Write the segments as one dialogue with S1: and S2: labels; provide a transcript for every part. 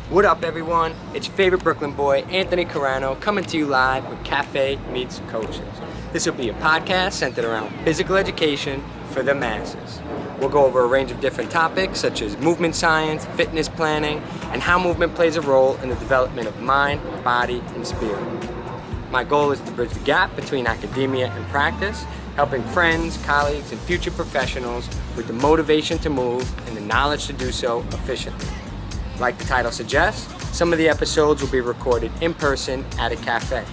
S1: What up, everyone? It's your favorite Brooklyn boy, Anthony Carano, coming to you live with Cafe Meets Coaches. This will be a podcast centered around physical education for the masses. We'll go over a range of different topics such as movement science, fitness planning, and how movement plays a role in the development of mind, body, and spirit. My goal is to bridge the gap between academia and practice, helping friends, colleagues, and future professionals with the motivation to move and the knowledge to do so efficiently. Like the title suggests, some of the episodes will be recorded in person at a cafe.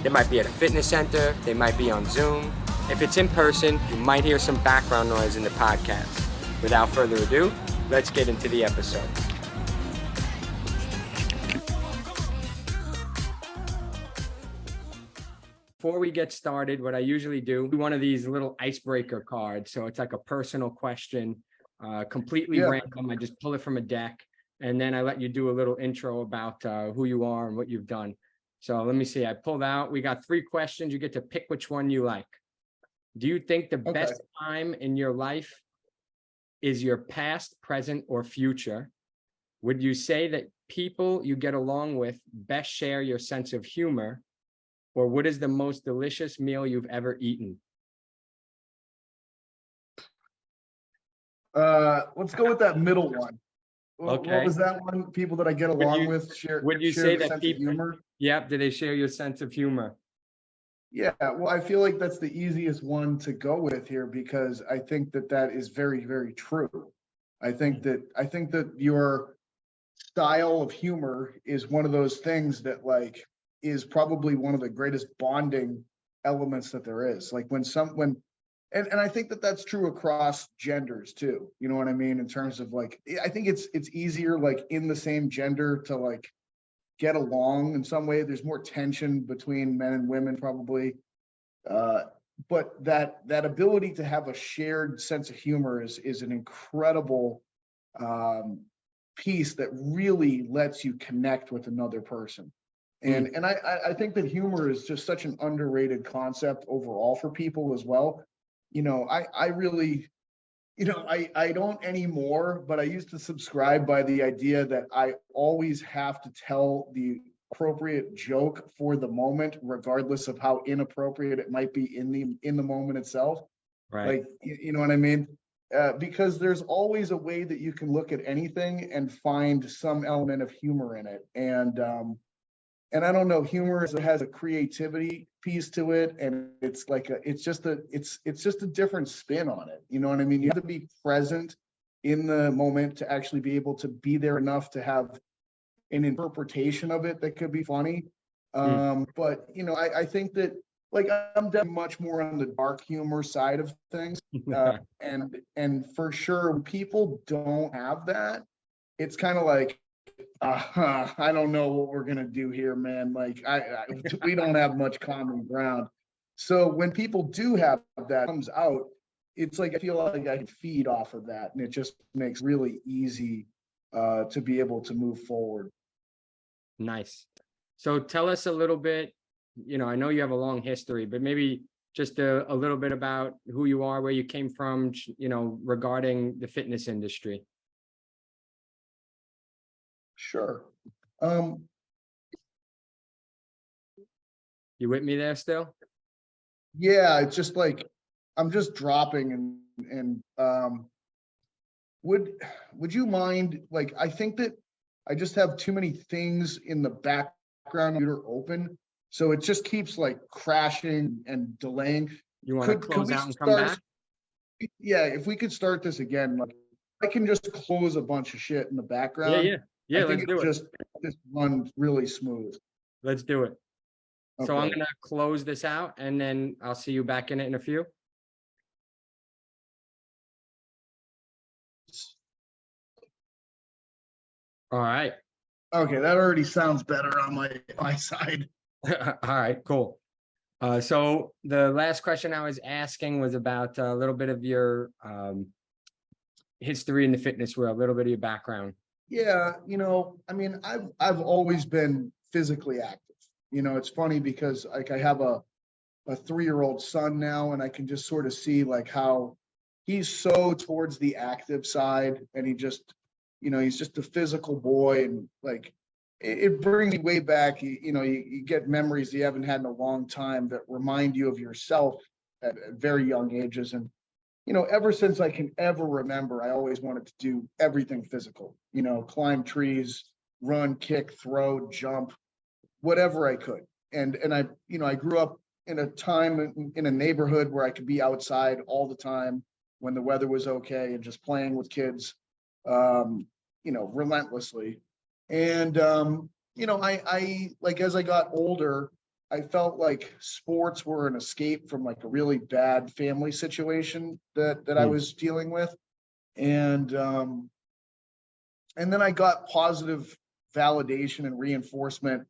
S1: They might be at a fitness center, they might be on Zoom. If it's in person, you might hear some background noise in the podcast. Without further ado, let's get into the episode. Before we get started, what I usually do, one of these little icebreaker cards. So it's like a personal question, completely random. I just pull it from a deck. And then I let you do a little intro about who you are and what you've done. So let me see. I pulled out. We got 3 questions. You get to pick which one you like. Do you think the best time in your life is your past, present, or future? Would you say that people you get along with best share your sense of humor? Or what is the most delicious meal you've ever eaten?
S2: Let's go with that middle one.
S1: Okay.
S2: What was that one? People that I get along with share.
S1: Would you
S2: share
S1: say
S2: the
S1: that
S2: sense
S1: people?
S2: of humor?
S1: Yep. Do they share your sense of humor?
S2: Yeah. Well, I feel like that's the easiest one to go with here because I think that that is very, very true. I think that your style of humor is one of those things that like is probably one of the greatest bonding elements that there is. Like and I think that that's true across genders too. You know what I mean? In terms of like, I think it's easier like in the same gender to like get along in some way. There's more tension between men and women probably. But that ability to have a shared sense of humor is an incredible piece that really lets you connect with another person. And I think that humor is just such an underrated concept overall for people as well. You know, I really, I don't anymore, but I used to subscribe by the idea that I always have to tell the appropriate joke for the moment, regardless of how inappropriate it might be in the moment itself.
S1: Right.
S2: Like, you know what I mean? Because there's always a way that you can look at anything and find some element of humor in it. And I don't know, humor has a creativity piece to it, and it's like it's just a different spin on it. You know what I mean? You have to be present in the moment to actually be able to be there enough to have an interpretation of it that could be funny. But I think that like I'm definitely much more on the dark humor side of things, and for sure, when people don't have that, it's kind of like, I don't know what we're gonna do here, man. Like we don't have much common ground. So when people do have that comes out, it's like I feel like I can feed off of that, and it just makes really easy to be able to move forward.
S1: Nice. So tell us a little bit, I know you have a long history, but maybe just a little bit about who you are, where you came from, regarding the fitness industry.
S2: Sure.
S1: You with me there still?
S2: Yeah, it's just like I'm just dropping and would you mind, like, I think that I just have too many things in the background computer open, so it just keeps like crashing and delaying.
S1: You want to close out and come back?
S2: Yeah, if we could start this again, like I can just close a bunch of shit in the background.
S1: Yeah,
S2: I think
S1: let's do it.
S2: Just run really smooth.
S1: Let's do it.
S2: Okay.
S1: So I'm gonna close this out and then I'll see you back in it in a few. All right.
S2: Okay, that already sounds better on my side.
S1: All right, cool. So the last question I was asking was about a little bit of your history in the fitness world, a little bit of your background.
S2: Yeah, I mean, I've always been physically active. It's funny because like I have a 3-year-old son now, and I can just sort of see like how he's so towards the active side, and he just he's just a physical boy, and like it brings me way back. You get memories you haven't had in a long time that remind you of yourself at very young ages. And ever since I can ever remember, I always wanted to do everything physical, climb trees, run, kick, throw, jump, whatever I could. And I grew up in a time in a neighborhood where I could be outside all the time when the weather was okay and just playing with kids, relentlessly. And, I like, as I got older, I felt like sports were an escape from like a really bad family situation that I was dealing with. And then I got positive validation and reinforcement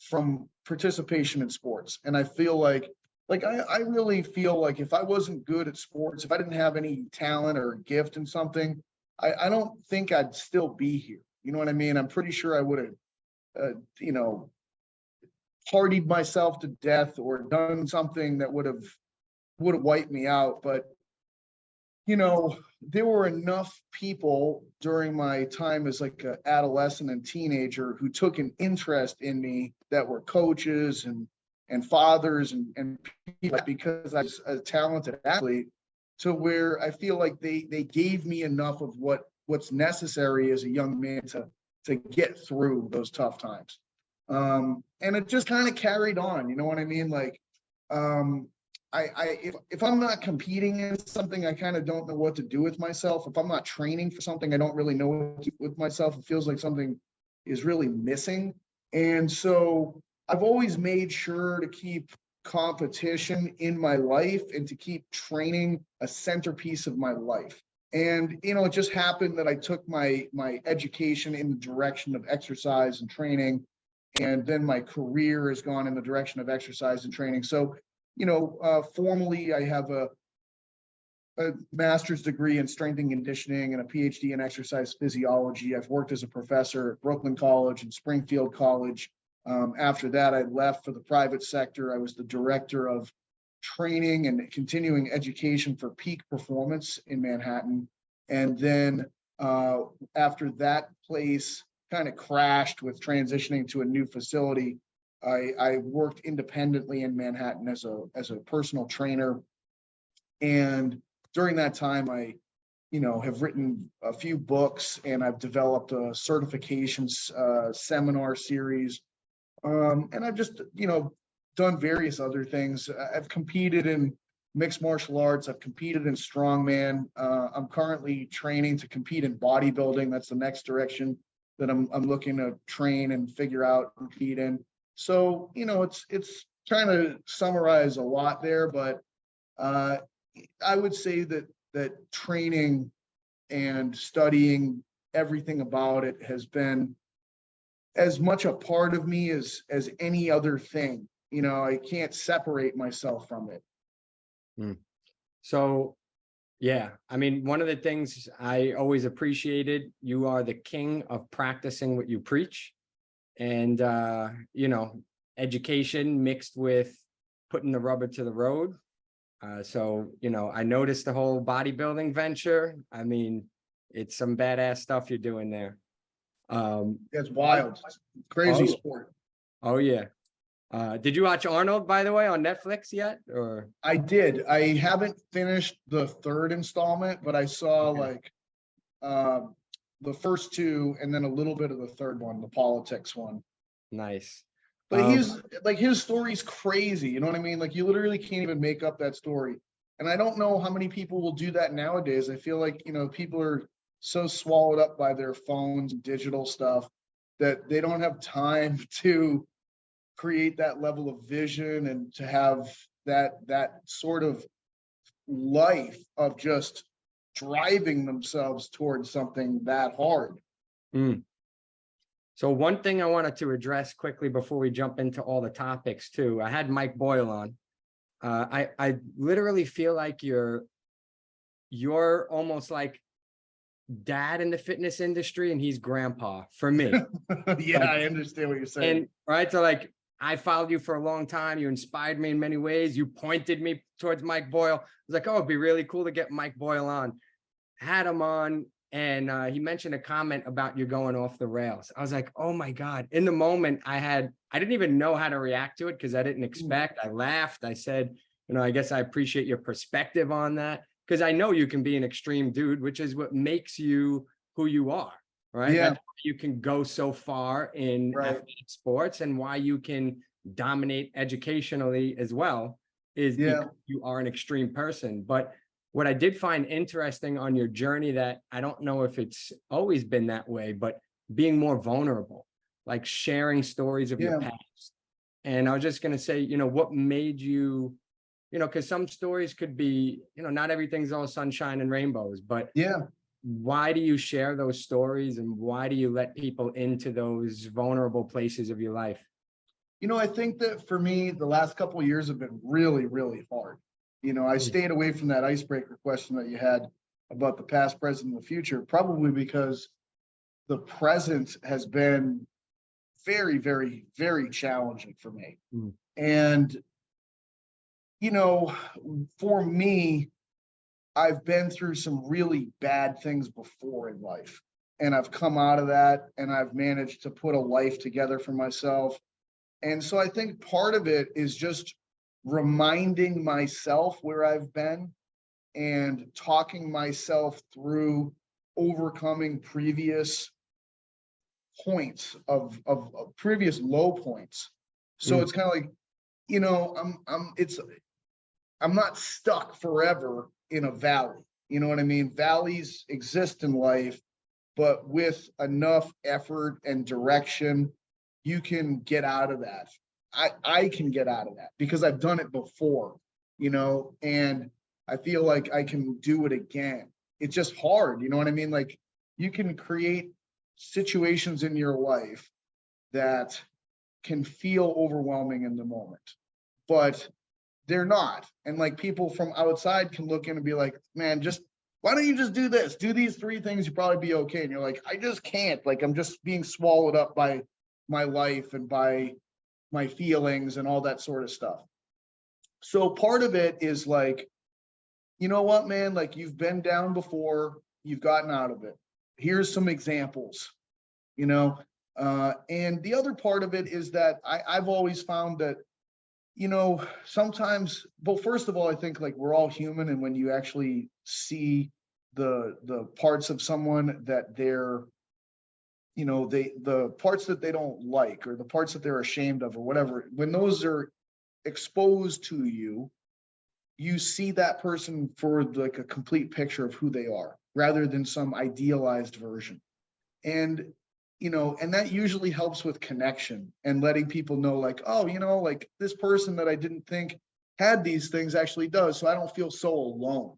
S2: from participation in sports. And I feel like I really feel like if I wasn't good at sports, if I didn't have any talent or gift in something, I don't think I'd still be here. You know what I mean? I'm pretty sure I would have, partied myself to death or done something that would have wiped me out. But there were enough people during my time as like an adolescent and teenager who took an interest in me that were coaches and fathers and people, because I was a talented athlete, to where I feel like they gave me enough of what's necessary as a young man to get through those tough times. And it just kind of carried on, you know what I mean? Like, if I'm not competing in something, I kind of don't know what to do with myself. If I'm not training for something, I don't really know what to do with myself. It feels like something is really missing. And so I've always made sure to keep competition in my life and to keep training a centerpiece of my life. And, it just happened that I took my education in the direction of exercise and training. And then my career has gone in the direction of exercise and training. So, formally, I have a master's degree in strength and conditioning and a PhD in exercise physiology. I've worked as a professor at Brooklyn College and Springfield College. After that, I left for the private sector. I was the director of training and continuing education for Peak Performance in Manhattan. And then after that place kind of crashed with transitioning to a new facility, I worked independently in Manhattan as a personal trainer. And during that time, I have written a few books, and I've developed a certifications seminar series. And I've just, done various other things. I've competed in mixed martial arts. I've competed in strongman. I'm currently training to compete in bodybuilding. That's the next direction that I'm looking to train and figure out and compete in. So, it's trying to summarize a lot there, but I would say that training and studying everything about it has been as much a part of me as any other thing. I can't separate myself from it.
S1: So, yeah, I mean, one of the things I always appreciated, you are the king of practicing what you preach. And, education mixed with putting the rubber to the road. So, I noticed the whole bodybuilding venture. I mean, it's some badass stuff you're doing there.
S2: It's wild. It's crazy sport.
S1: Oh, yeah. Did you watch Arnold, by the way, on Netflix yet? Or
S2: I did. I haven't finished the third installment, but I saw the first two and then a little bit of the third one, the politics one.
S1: Nice.
S2: But his story's crazy. You know what I mean? Like, you literally can't even make up that story. And I don't know how many people will do that nowadays. I feel like, people are so swallowed up by their phones and digital stuff that they don't have time to create that level of vision and to have that sort of life of just driving themselves towards something that hard.
S1: So one thing I wanted to address quickly before we jump into all the topics too, I had Mike Boyle on. I literally feel like you're almost like dad in the fitness industry and he's grandpa for me.
S2: Yeah, I understand what you're saying.
S1: And right, so like I followed you for a long time. You inspired me in many ways. You pointed me towards Mike Boyle. I was like, oh, it'd be really cool to get Mike Boyle on. Had him on. and he mentioned a comment about you going off the rails. I was like, oh my God. In the moment, I didn't even know how to react to it because I didn't expect. I laughed. I said, I guess I appreciate your perspective on that, because I know you can be an extreme dude, which is what makes you who you are, right?
S2: Yeah.
S1: That's why you can go so far in athletic sports, and why you can dominate educationally as well, is because you are an extreme person. But what I did find interesting on your journey, that I don't know if it's always been that way, but being more vulnerable, like sharing stories of your past. And I was just going to say, what made you, because some stories could be, not everything's all sunshine and rainbows, but why do you share those stories, and why do you let people into those vulnerable places of your life?
S2: I think that for me, the last couple of years have been really, really hard. I stayed away from that icebreaker question that you had about the past, present, and the future, probably because the present has been very, very, very challenging for me. And, for me, I've been through some really bad things before in life, and I've come out of that, and I've managed to put a life together for myself. And so I think part of it is just reminding myself where I've been and talking myself through overcoming previous points of previous low points. So it's kind of like, I'm not stuck forever in a valley. You know what I mean? Valleys exist in life, but with enough effort and direction, you can get out of that. I can get out of that because I've done it before, and I feel like I can do it again. It's just hard, you know what I mean? Like, you can create situations in your life that can feel overwhelming in the moment, but they're not. And like, people from outside can look in and be like, man, why don't you just do this? Do these 3 things, you probably be okay. And you're like, I just can't. Like, I'm just being swallowed up by my life and by my feelings and all that sort of stuff. So part of it is like, you know what, man, like, you've been down before, you've gotten out of it. Here's some examples, and the other part of it is that I've always found that, sometimes, well, first of all, I think like we're all human. And when you actually see the parts of someone that they're, the parts that they don't like, or the parts that they're ashamed of, or whatever, when those are exposed to you, you see that person for like a complete picture of who they are, rather than some idealized version. And, and that usually helps with connection and letting people know, like, oh, like, this person that I didn't think had these things actually does. So I don't feel so alone,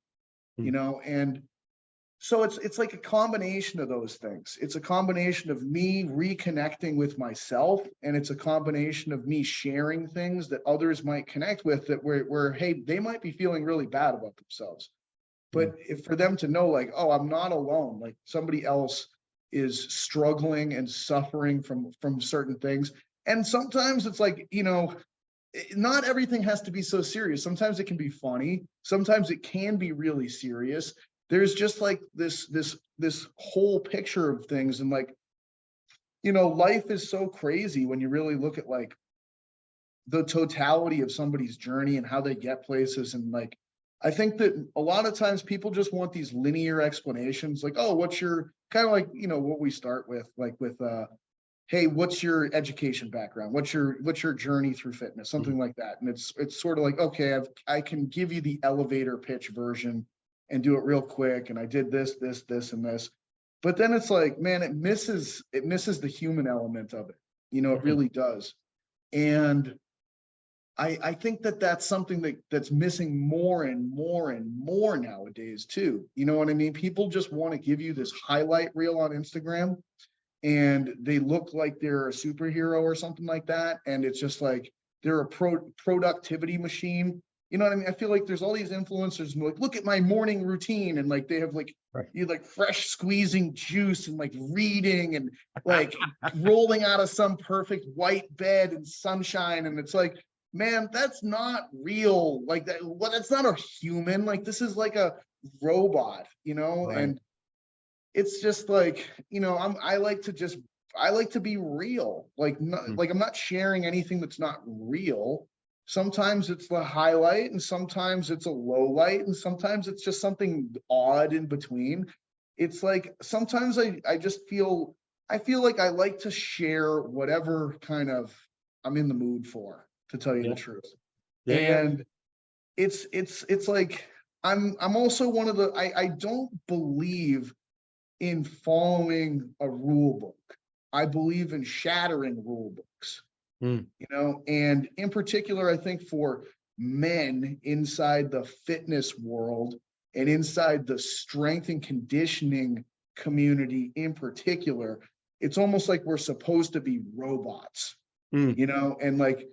S2: and so it's like a combination of those things. It's a combination of me reconnecting with myself, and it's a combination of me sharing things that others might connect with, that where hey, they might be feeling really bad about themselves. But if for them to know, like, oh, I'm not alone, like, somebody else is struggling and suffering from certain things. And sometimes it's like, not everything has to be so serious. Sometimes it can be funny. Sometimes it can be really serious. There's just like this whole picture of things. And like, life is so crazy when you really look at like the totality of somebody's journey and how they get places. And like, I think that a lot of times people just want these linear explanations, like, oh, what's your, kind of like, what we start with, like with, hey, what's your education background? What's your journey through fitness? Something like that. And it's sort of like, okay, I can give you the elevator pitch version and do it real quick. And I did this, and this. But then it's like, man, it misses the human element of it. It really does. And I think that's something that's missing more and more and more nowadays too. You know what I mean? People just want to give you this highlight reel on Instagram, and they look like they're a superhero or something like that. And it's just like, they're a productivity machine. You know what I mean? I feel like there's all these influencers and like, look at my morning routine. And like, they have like, you like fresh squeezing juice and like reading and like rolling out of some perfect white bed and sunshine. And it's like, man, that's not real. Like that, well, that's not a human. Like, this is like a robot,
S1: Right.
S2: And it's just like, I like to be real. Like, like I'm not sharing anything that's not real. Sometimes it's the highlight and sometimes it's a low light and sometimes it's just something odd in between. It's like, sometimes I just feel, like I like to share whatever kind of I'm in the mood for, to tell you the truth. And it's like, I'm also one of the, I don't believe in following a rule book. I believe in shattering rule books, and in particular, I think for men inside the fitness world and inside the strength and conditioning community in particular, it's almost like we're supposed to be robots, and like,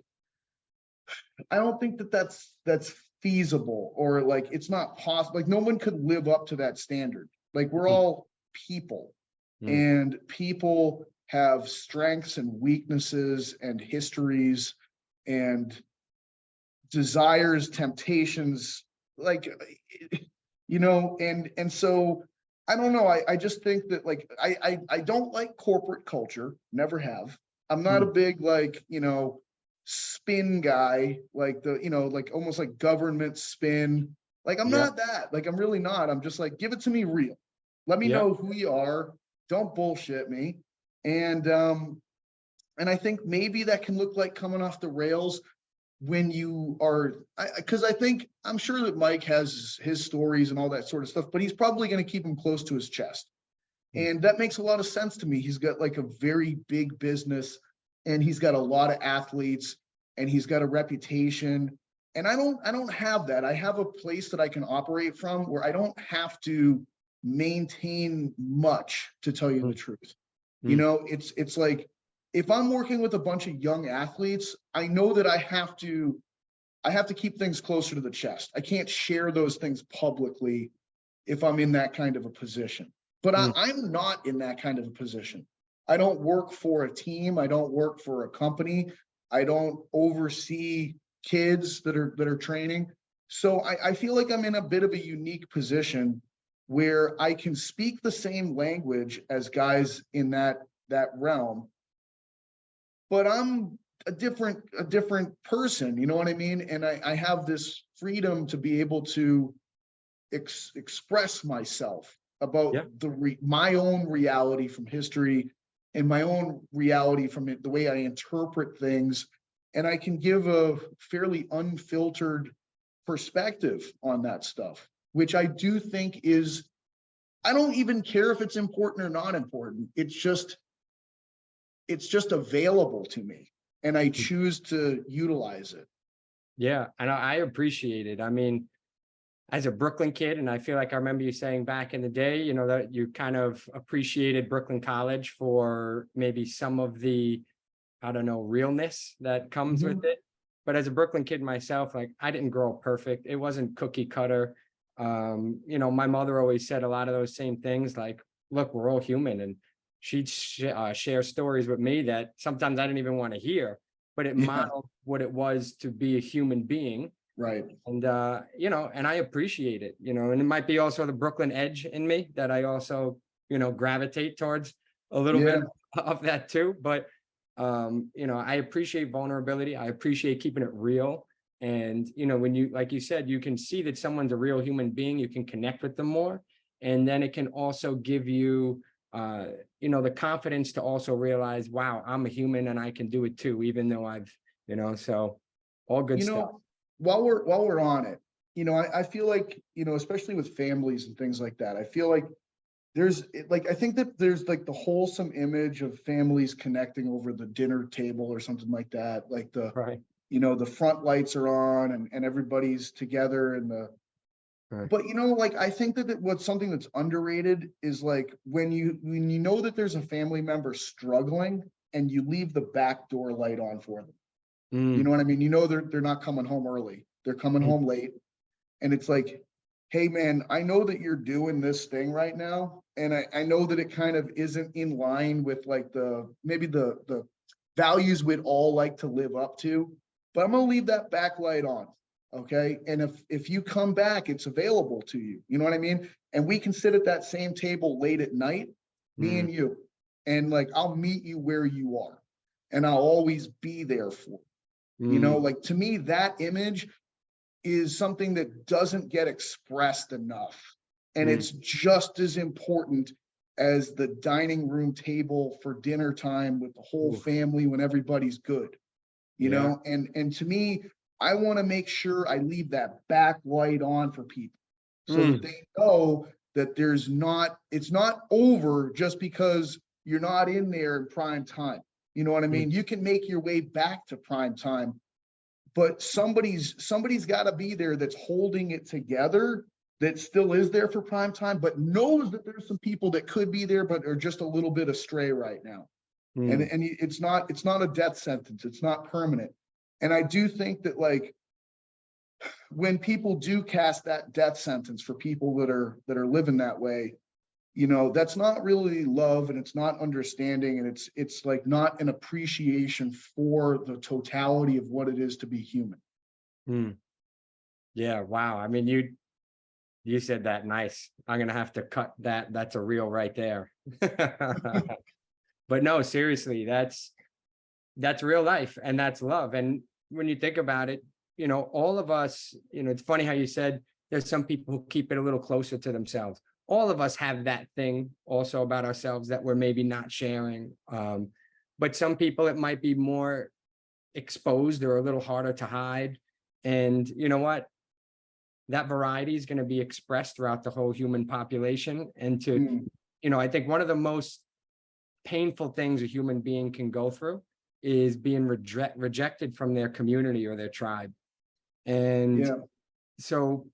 S2: I don't think that's feasible, or like, it's not possible. Like, no one could live up to that standard. Like, we're all people, and people have strengths and weaknesses and histories and desires, temptations, like, and so I don't know. I just think that, like, I don't like corporate culture, never have. I'm not a big, like, spin guy, like like almost like government spin. Like, I'm not that. Like, I'm really not. I'm just like, give it to me real. Let me know who you are. Don't bullshit me. And I think maybe that can look like coming off the rails when you are, because I'm sure that Mike has his stories and all that sort of stuff, but he's probably going to keep them close to his chest. And that makes a lot of sense to me. He's got like a very big business, and he's got a lot of athletes, and he's got a reputation. And I don't have that. I have a place that I can operate from where I don't have to maintain much, to tell you the truth. It's like, if I'm working with a bunch of young athletes, I know that I have to keep things closer to the chest. I can't share those things publicly if I'm in that kind of a position. But I'm not in that kind of a position. I don't work for a team. I don't work for a company. I don't oversee kids that are training. So I feel like I'm in a bit of a unique position where I can speak the same language as guys in that realm, but I'm a different person, you know what I mean? And I have this freedom to be able to express myself about my own reality from history and my own reality from the way I interpret things. And I can give a fairly unfiltered perspective on that stuff, which I do think is, I don't even care if it's important or not important. It's just available to me, and I choose to utilize it.
S1: Yeah, and I appreciate it. I mean, as a Brooklyn kid, and I feel like I remember you saying back in the day, that you kind of appreciated Brooklyn College for maybe some of the, I don't know, realness that comes with it. But as a Brooklyn kid myself, like, I didn't grow up perfect. It wasn't cookie cutter. My mother always said a lot of those same things, like, look, we're all human. And she'd share stories with me that sometimes I didn't even want to hear, but it modeled what it was to be a human being.
S2: Right.
S1: And, and I appreciate it, and it might be also the Brooklyn edge in me that I also, gravitate towards a little bit of that too. But, I appreciate vulnerability. I appreciate keeping it real. And, when you, like you said, you can see that someone's a real human being, you can connect with them more. And then it can also give you, the confidence to also realize, wow, I'm a human and I can do it too, even though I've, so all good stuff.
S2: While we're on it, I feel like, especially with families and things like that, I feel like I think that there's like the wholesome image of families connecting over the dinner table or something like that. Like the front lights are on and everybody's together and but like, I think that what's something that's underrated is like when you know that there's a family member struggling and you leave the back door light on for them. You know what I mean? They're not coming home early. They're coming home late. And it's like, hey man, I know that you're doing this thing right now. And I know that it kind of isn't in line with like maybe the values we'd all like to live up to, but I'm going to leave that backlight on. Okay. And if you come back, it's available to you. You know what I mean? and we can sit at that same table late at night, me and you, and like, I'll meet you where you are, and I'll always be there for you. You know, like, to me, that image is something that doesn't get expressed enough. And it's just as important as the dining room table for dinner time with the whole family when everybody's good, you know? And to me, I want to make sure I leave that backlight on for people so that they know that it's not over just because you're not in there in prime time. You know what I mean? You can make your way back to prime time, but somebody's got to be there that's holding it together, that still is there for prime time, but knows that there's some people that could be there, but are just a little bit astray right now. And it's not a death sentence. It's not permanent. And I do think that, like, when people do cast that death sentence for people that are living that way, you know, that's not really love, and it's not understanding, and it's like not an appreciation for the totality of what it is to be human.
S1: Yeah, wow. I mean, you said that nice. I'm gonna have to cut that. That's a reel right there. But no, seriously, that's real life, and that's love. And when you think about it, you know, all of us, you know, it's funny how you said there's some people who keep it a little closer to themselves. All of us have that thing also about ourselves that we're maybe not sharing. But some people, it might be more exposed or a little harder to hide. And you know what? That variety is going to be expressed throughout the whole human population. And you know, I think one of the most painful things a human being can go through is being rejected from their community or their tribe. And so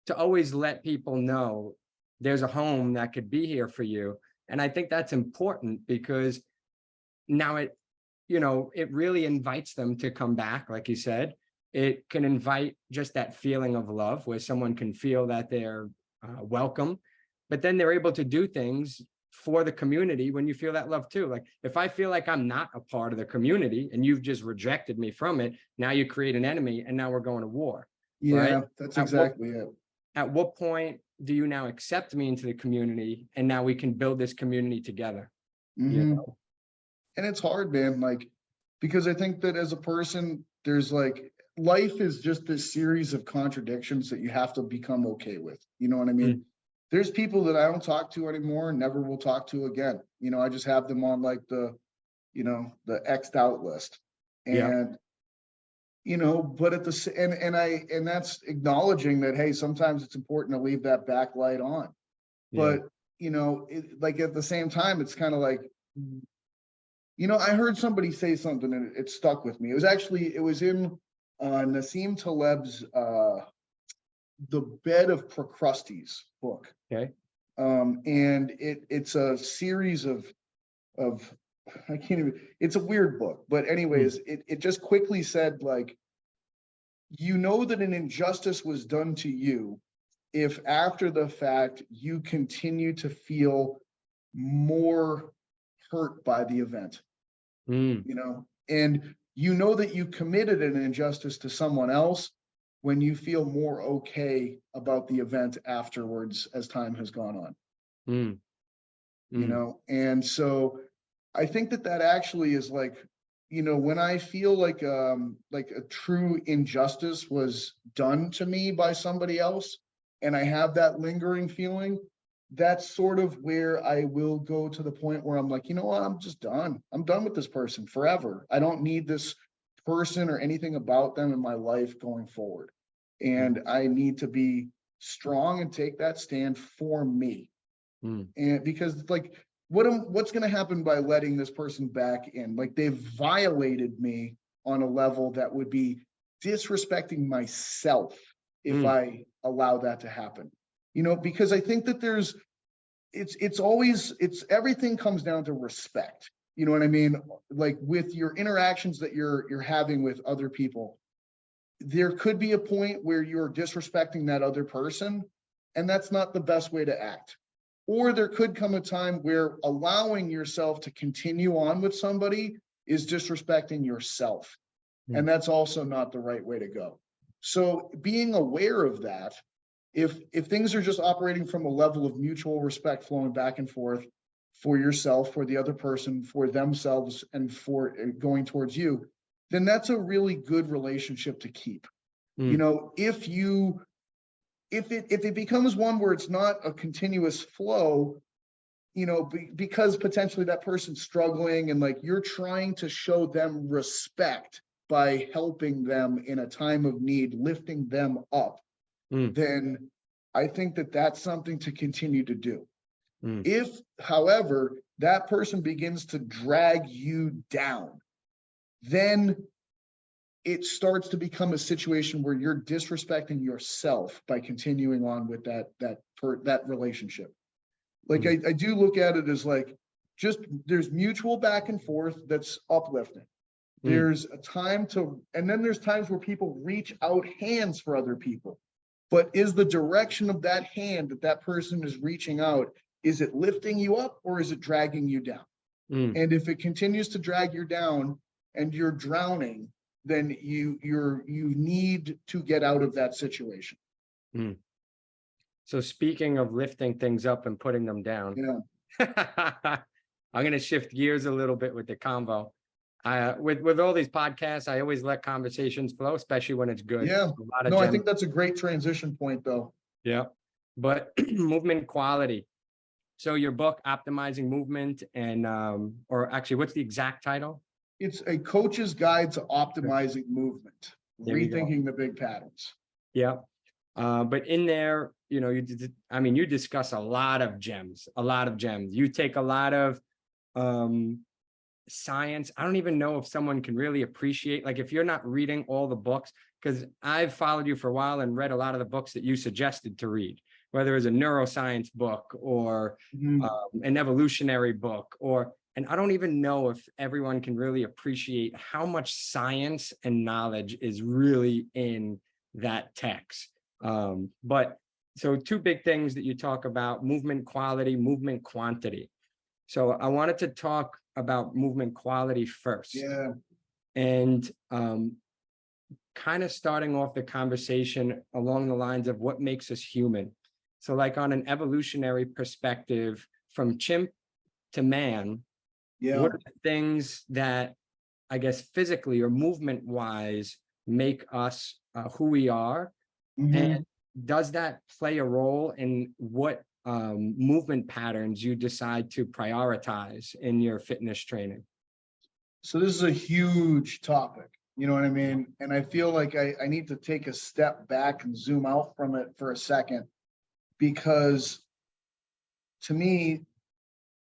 S1: to always let people know there's a home that could be here for you. And I think that's important, because now it, you know, it really invites them to come back. Like you said, it can invite just that feeling of love where someone can feel that they're welcome, but then they're able to do things for the community when you feel that love too. Like, if I feel like I'm not a part of the community and you've just rejected me from it, now you create an enemy, and now we're going to war.
S2: Yeah,
S1: right?
S2: That's exactly it.
S1: At what point do you now accept me into the community, and now we can build this community together? You know?
S2: And it's hard, man, like, because I think that as a person, there's like, life is just this series of contradictions that you have to become okay with. You know what I mean? There's people that I don't talk to anymore and never will talk to again. You know, I just have them on like the, you know, the X'd out list. And, you know, but at the, and that's acknowledging that, hey, sometimes it's important to leave that backlight on. But, you know, like at the same time, it's kind of like, you know, I heard somebody say something and it stuck with me. It was in Nassim Taleb's The Bed of Procrustes book. And it's a series of I can't even, it's a weird book, but anyways, it just quickly said, like, you know that an injustice was done to you if after the fact you continue to feel more hurt by the event. You know, and you know that you committed an injustice to someone else when you feel more okay about the event afterwards as time has gone on. You know, and so I think that actually is like, you know, when I feel like a true injustice was done to me by somebody else, and I have that lingering feeling, that's sort of where I will go to the point where I'm like, you know what, I'm just done. I'm done with this person forever. I don't need this person or anything about them in my life going forward. And I need to be strong and take that stand for me. And because, like, what's going to happen by letting this person back in? Like, they've violated me on a level that would be disrespecting myself if I allow that to happen. You know, because I think that everything comes down to respect. You know what I mean? Like, with your interactions that you're having with other people, there could be a point where you're disrespecting that other person, and that's not the best way to act. Or there could come a time where allowing yourself to continue on with somebody is disrespecting yourself. And that's also not the right way to go. So being aware of that if things are just operating from a level of mutual respect flowing back and forth for yourself, for the other person, for themselves, and for going towards you, then that's a really good relationship to keep. You know, if it becomes one where it's not a continuous flow, you know, because potentially that person's struggling and like you're trying to show them respect by helping them in a time of need, lifting them up, then I think that that's something to continue to do. If, however, that person begins to drag you down, then it starts to become a situation where you're disrespecting yourself by continuing on with that relationship. Like I do look at it as like, just there's mutual back and forth that's uplifting. There's a time to, and then there's times where people reach out hands for other people. But is the direction of that hand that that person is reaching out, is it lifting you up or is it dragging you down? And if it continues to drag you down and you're drowning, then you need to get out of that situation.
S1: So speaking of lifting things up and putting them down, I'm going to shift gears a little bit with the convo. With all these podcasts, I always let conversations flow, especially when it's good.
S2: Yeah. No, I think that's a great transition point, though.
S1: Yeah. But movement quality. So your book, Optimizing Movement, and or actually, what's the exact title?
S2: It's a coach's guide to optimizing movement, rethinking the big patterns.
S1: Yeah. But in there, you know, you discuss a lot of gems. You take a lot of science. I don't even know if someone can really appreciate, like if you're not reading all the books, because I've followed you for a while and read a lot of the books that you suggested to read, whether it's a neuroscience book or an evolutionary book, and I don't even know if everyone can really appreciate how much science and knowledge is really in that text. But so two big things that you talk about: movement quality, movement quantity. So I wanted to talk about movement quality first.
S2: Yeah.
S1: And kind of starting off the conversation along the lines of what makes us human. So like on an evolutionary perspective, from chimp to man, what are the things that I guess physically or movement wise make us who we are? And does that play a role in what movement patterns you decide to prioritize in your fitness training?
S2: So this is a huge topic, you know what I mean? And I feel like I need to take a step back and zoom out from it for a second, because to me,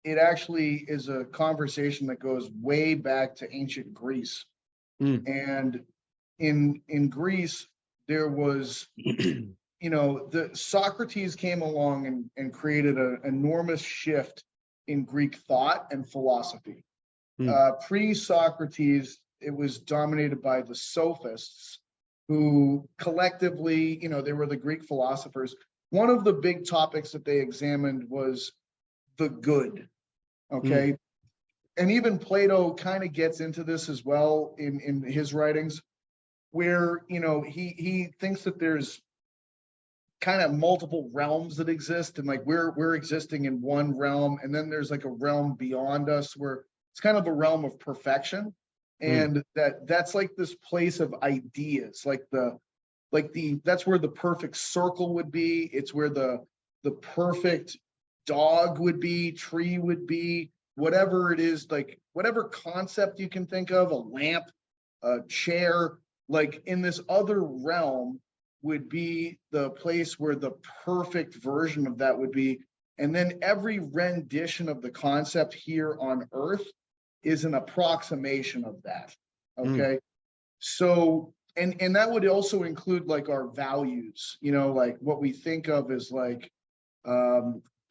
S2: it actually is a conversation that goes way back to ancient Greece. And in Greece, there was, you know, the Socrates came along and created an enormous shift in Greek thought and philosophy. Pre-Socrates, it was dominated by the sophists, who collectively, you know, they were the Greek philosophers. One of the big topics that they examined was the good. Okay. And even Plato kind of gets into this as well in his writings, where, you know, he thinks that there's kind of multiple realms that exist, and like we're existing in one realm, and then there's like a realm beyond us where it's kind of a realm of perfection, and that's like this place of ideas, that's where the perfect circle would be. It's where the perfect dog would be, tree would be, whatever it is, like whatever concept you can think of, a lamp, a chair, like in this other realm would be the place where the perfect version of that would be. And then every rendition of the concept here on Earth is an approximation of that. Okay. So, and that would also include like our values, you know, like what we think of as like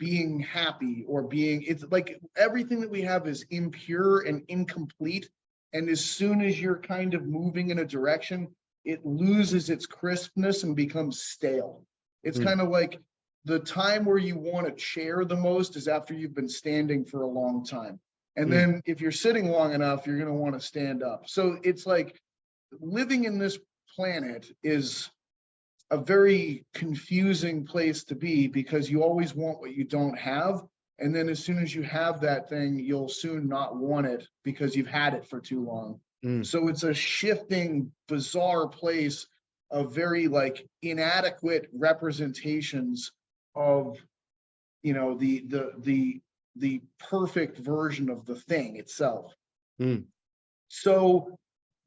S2: being happy or it's like everything that we have is impure and incomplete. And as soon as you're kind of moving in a direction, it loses its crispness and becomes stale. It's kind of like the time where you want a chair the most is after you've been standing for a long time. And then if you're sitting long enough, you're going to want to stand up. So it's like living in this planet is a very confusing place to be, because you always want what you don't have. And then as soon as you have that thing, you'll soon not want it because you've had it for too long. So it's a shifting, bizarre place of very like inadequate representations of, you know, the perfect version of the thing itself. So,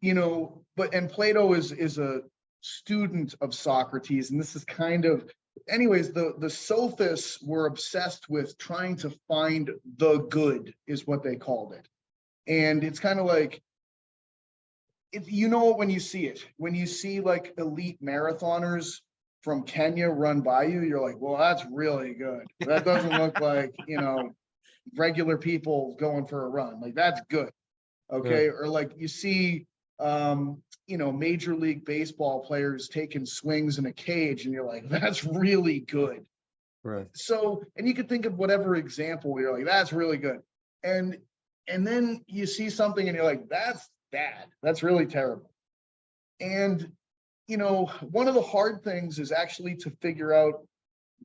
S2: you know, and Plato is a student of Socrates, and this is kind of, anyways, the sophists were obsessed with trying to find the good, is what they called it. And it's kind of like, you know it when you see it. When you see like elite marathoners from Kenya run by you, you're like, well, that's really good. That doesn't look like, you know, regular people going for a run. Like, that's good. Okay. Or like you see, you know, Major League Baseball players taking swings in a cage, and you're like, that's really good.
S1: Right.
S2: So, and you could think of whatever example where you're like, that's really good. And then you see something and you're like, that's bad. That's really terrible. And, you know, one of the hard things is actually to figure out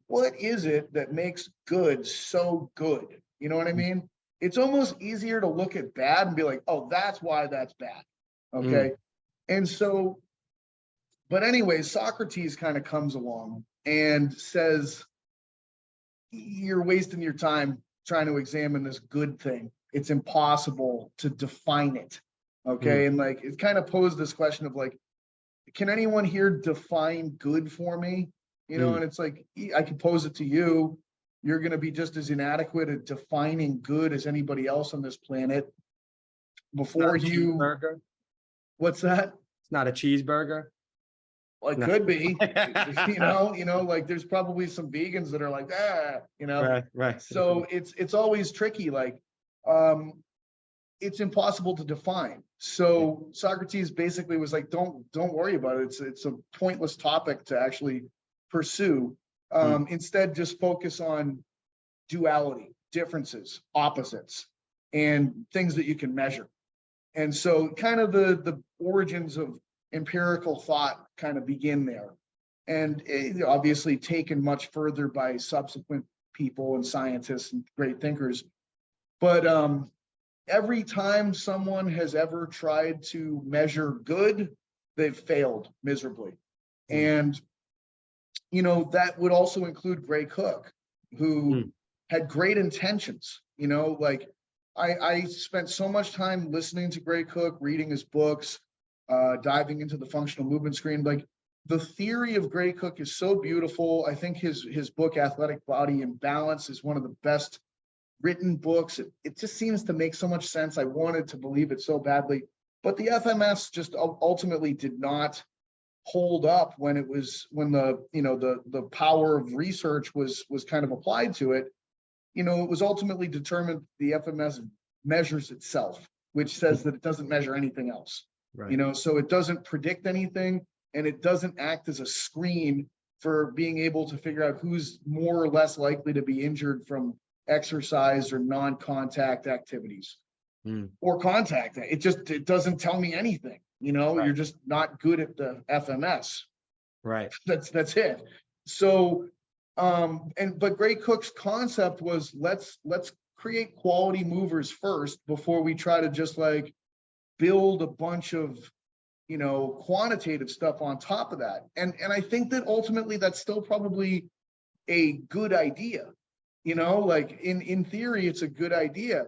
S2: what is it that makes good so good? You know what I mean? It's almost easier to look at bad and be like, oh, that's why that's bad. Okay. And so, but anyway, Socrates kind of comes along and says, you're wasting your time trying to examine this good thing. It's impossible to define it. Okay. And like, it kind of posed this question of like, can anyone here define good for me? You know, and it's like, I could pose it to you. You're going to be just as inadequate at defining good as anybody else on this planet before you.
S1: Cheeseburger.
S2: What's that?
S1: It's not a cheeseburger.
S2: Well, it could be, you know, like there's probably some vegans that are like, you know,
S1: right.
S2: So it's always tricky. Like, it's impossible to define. So Socrates basically was like, don't worry about it. It's a pointless topic to actually pursue. Instead, just focus on duality, differences, opposites, and things that you can measure. And so kind of the origins of empirical thought kind of begin there. And obviously taken much further by subsequent people and scientists and great thinkers. But every time someone has ever tried to measure good, they've failed miserably. And, you know, that would also include Gray Cook, who had great intentions. You know, like I spent so much time listening to Gray Cook, reading his books, diving into the functional movement screen. Like, the theory of Gray Cook is so beautiful. I think his book, Athletic Body and Balance, is one of the best written books. It just seems to make so much sense. I wanted to believe it so badly, but the FMS just ultimately did not hold up when the power of research was kind of applied to it. You know, it was ultimately determined the FMS measures itself, which says that it doesn't measure anything else. Right. You know, so it doesn't predict anything, and it doesn't act as a screen for being able to figure out who's more or less likely to be injured from exercise or non-contact activities or contact. It doesn't tell me anything. You know, right. You're just not good at the FMS.
S1: Right.
S2: That's it. So, but Gray Cook's concept was let's create quality movers first before we try to just like build a bunch of, you know, quantitative stuff on top of that. And I think that ultimately that's still probably a good idea. You know, like in theory, it's a good idea.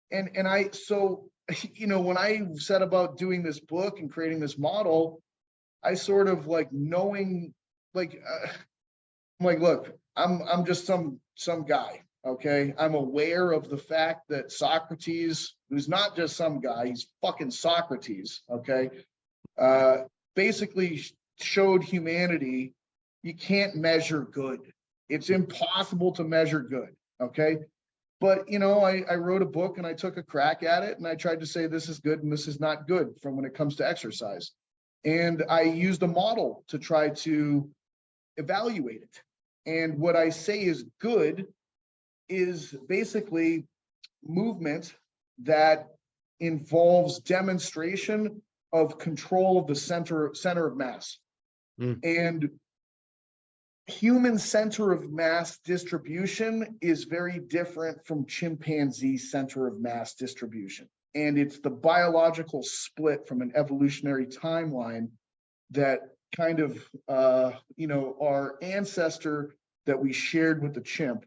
S2: And so, you know, when I set about doing this book and creating this model, I sort of like knowing, like, I'm like, look, I'm just some guy. Okay. I'm aware of the fact that Socrates, who's not just some guy, he's fucking Socrates. Okay. Basically showed humanity, you can't measure good. It's impossible to measure good. Okay. But, you know, I wrote a book and I took a crack at it and I tried to say this is good and this is not good from when it comes to exercise. And I used a model to try to evaluate it. And what I say is good is basically movement that involves demonstration of control of the center of mass. And human center of mass distribution is very different from chimpanzee center of mass distribution. And it's the biological split from an evolutionary timeline that kind of, our ancestor that we shared with the chimp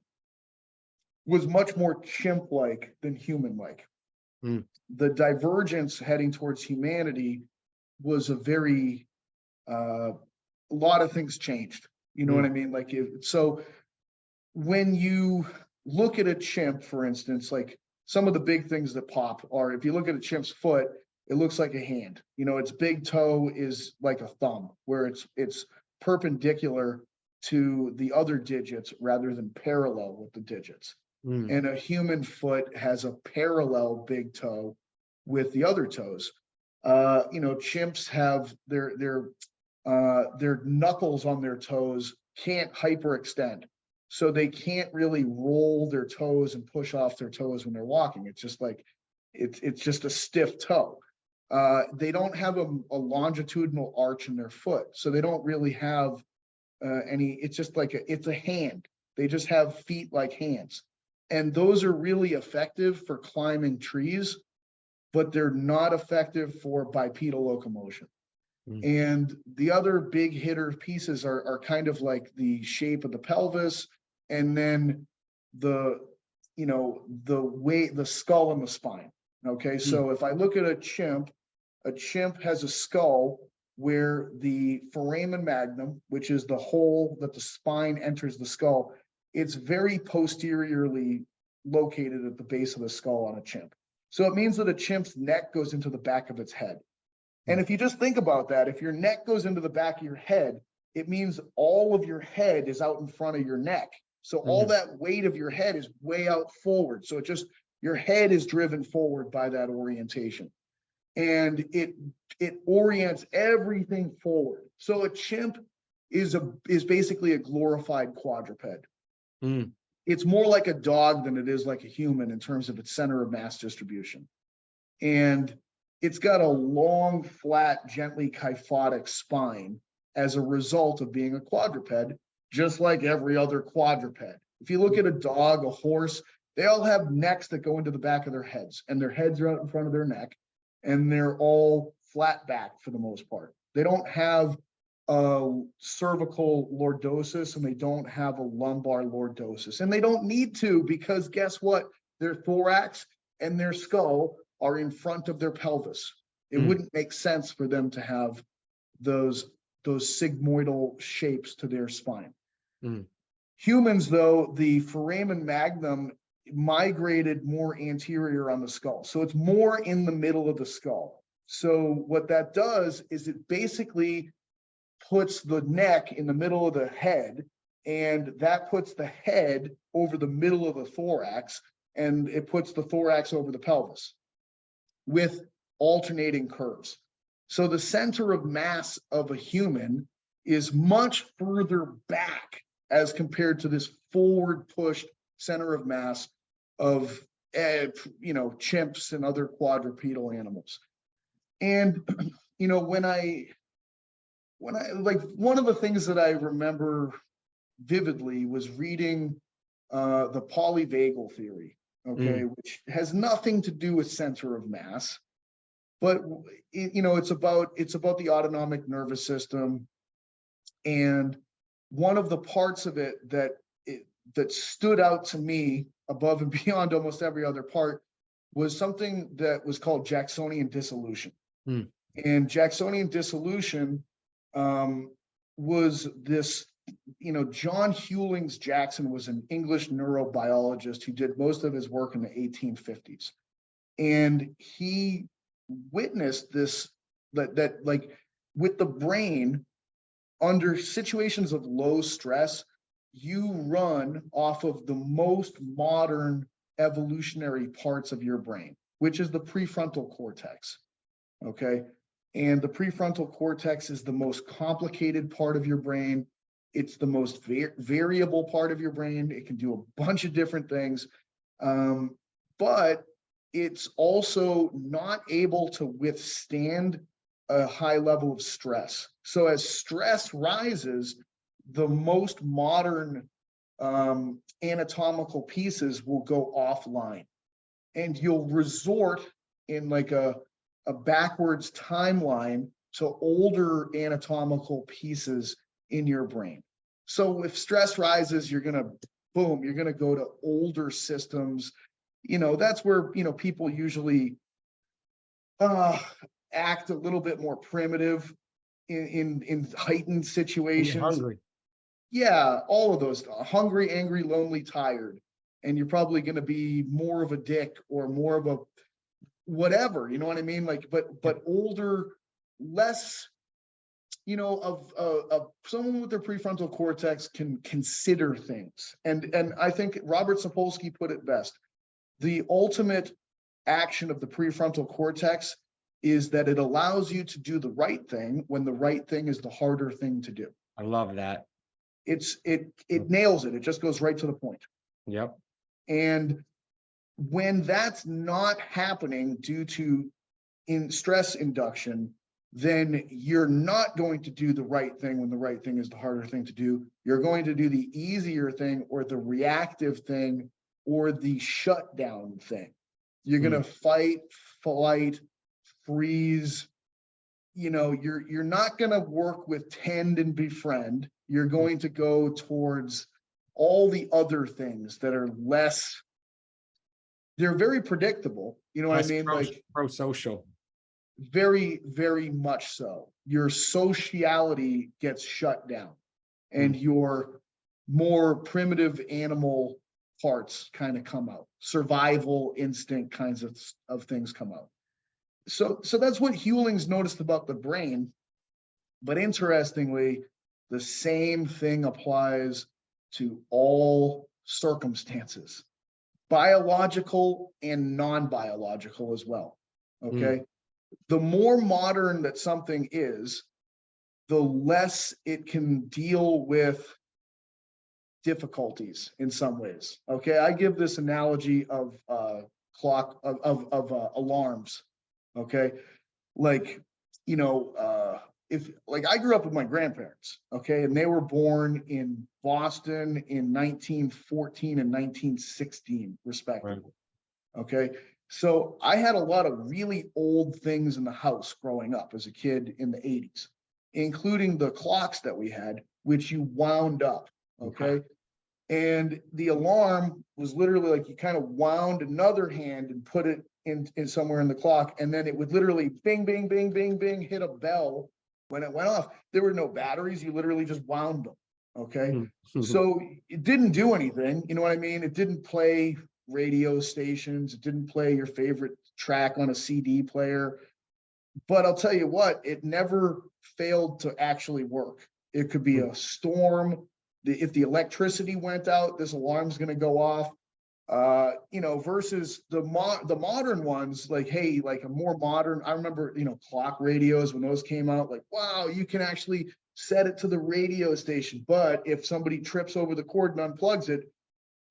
S2: was much more chimp-like than human-like.
S1: Mm.
S2: The divergence heading towards humanity was a lot of things changed. You know what I mean? So when you look at a chimp, for instance, like some of the big things that pop are, if you look at a chimp's foot, it looks like a hand. Its big toe is like a thumb, where it's perpendicular to the other digits rather than parallel with the digits. And a human foot has a parallel big toe with the other toes. Chimps have their knuckles on their toes can't hyperextend. So they can't really roll their toes and push off their toes when they're walking. It's just like, it's just a stiff toe. They don't have a longitudinal arch in their foot. So they don't really have it's just like it's a hand. They just have feet like hands. And those are really effective for climbing trees, but they're not effective for bipedal locomotion. And the other big hitter pieces are kind of like the shape of the pelvis, and then the way the skull and the spine. Okay, so if I look at a chimp has a skull where the foramen magnum, which is the hole that the spine enters the skull, it's very posteriorly located at the base of the skull on a chimp. So it means that a chimp's neck goes into the back of its head. And if you just think about that, if your neck goes into the back of your head, it means all of your head is out in front of your neck. So all that weight of your head is way out forward. So your head is driven forward by that orientation. And it orients everything forward. So a chimp is basically a glorified quadruped. It's more like a dog than it is like a human in terms of its center of mass distribution. And it's got a long, flat, gently kyphotic spine as a result of being a quadruped, just like every other quadruped. If you look at a dog, a horse, they all have necks that go into the back of their heads, and their heads are out in front of their neck, and they're all flat back for the most part. They don't have cervical lordosis, and they don't have a lumbar lordosis, and they don't need to, because guess what? Their thorax and their skull are in front of their pelvis. It wouldn't make sense for them to have those sigmoidal shapes to their spine. Humans, though, the foramen magnum migrated more anterior on the skull, so it's more in the middle of the skull. So what that does is it basically puts the neck in the middle of the head, and that puts the head over the middle of the thorax, and it puts the thorax over the pelvis with alternating curves. So the center of mass of a human is much further back as compared to this forward pushed center of mass of chimps and other quadrupedal animals. And when I like, one of the things that I remember vividly was reading the polyvagal theory, which has nothing to do with center of mass, but it's about the autonomic nervous system. And one of the parts of it that stood out to me above and beyond almost every other part was something that was called Jacksonian dissolution. And Jacksonian dissolution was this, John Hewlings Jackson was an English neurobiologist who did most of his work in the 1850s. And he witnessed this, that like with the brain, under situations of low stress, you run off of the most modern evolutionary parts of your brain, which is the prefrontal cortex. Okay. And the prefrontal cortex is the most complicated part of your brain. It's the most variable part of your brain. It can do a bunch of different things. But it's also not able to withstand a high level of stress. So as stress rises, the most modern anatomical pieces will go offline, and you'll resort in like a backwards timeline to older anatomical pieces in your brain. So if stress rises, you're gonna go to older systems. That's where people usually act a little bit more primitive in heightened situations.
S1: Hungry.
S2: Yeah, all of those: hungry, angry, lonely, tired. And you're probably going to be more of a dick or more of a whatever, you know what I mean? Like, but older, less, of someone with their prefrontal cortex can consider things. And I think Robert Sapolsky put it best. The ultimate action of the prefrontal cortex is that it allows you to do the right thing when the right thing is the harder thing to do.
S1: I love that.
S2: It nails it. It just goes right to the point.
S1: Yep.
S2: And when that's not happening due to stress induction, then you're not going to do the right thing when the right thing is the harder thing to do. You're going to do the easier thing or the reactive thing or the shutdown thing. You're going to fight, flight, freeze. You're not going to work with tend and befriend. You're going to go towards all the other things that are less, they're very predictable. You know what I mean? Like
S1: pro-social.
S2: Very, very much so. Your sociality gets shut down and your more primitive animal parts kind of come out. Survival instinct kinds of things come out. So that's what Hewling's noticed about the brain. But interestingly, the same thing applies to all circumstances, biological and non-biological as well. Okay. The more modern that something is, the less it can deal with difficulties in some ways. Okay. I give this analogy of alarms. Okay. Like, if like I grew up with my grandparents, okay, and they were born in Boston in 1914 and 1916, respectively. Right. Okay. So I had a lot of really old things in the house growing up as a kid in the 80s, including the clocks that we had, which you wound up. Okay. And the alarm was literally like you kind of wound another hand and put it in somewhere in the clock, and then it would literally bing, bing, bing, bing, bing, hit a bell when it went off. There were no batteries. You literally just wound them. Okay. So it didn't do anything. You know what I mean? It didn't play radio stations. It didn't play your favorite track on a CD player. But I'll tell you what, it never failed to actually work. It could be a storm. If the electricity went out, this alarm's going to go off. Versus the modern ones, like, hey, like a more modern, I remember, clock radios when those came out, like, wow, you can actually set it to the radio station. But if somebody trips over the cord and unplugs it,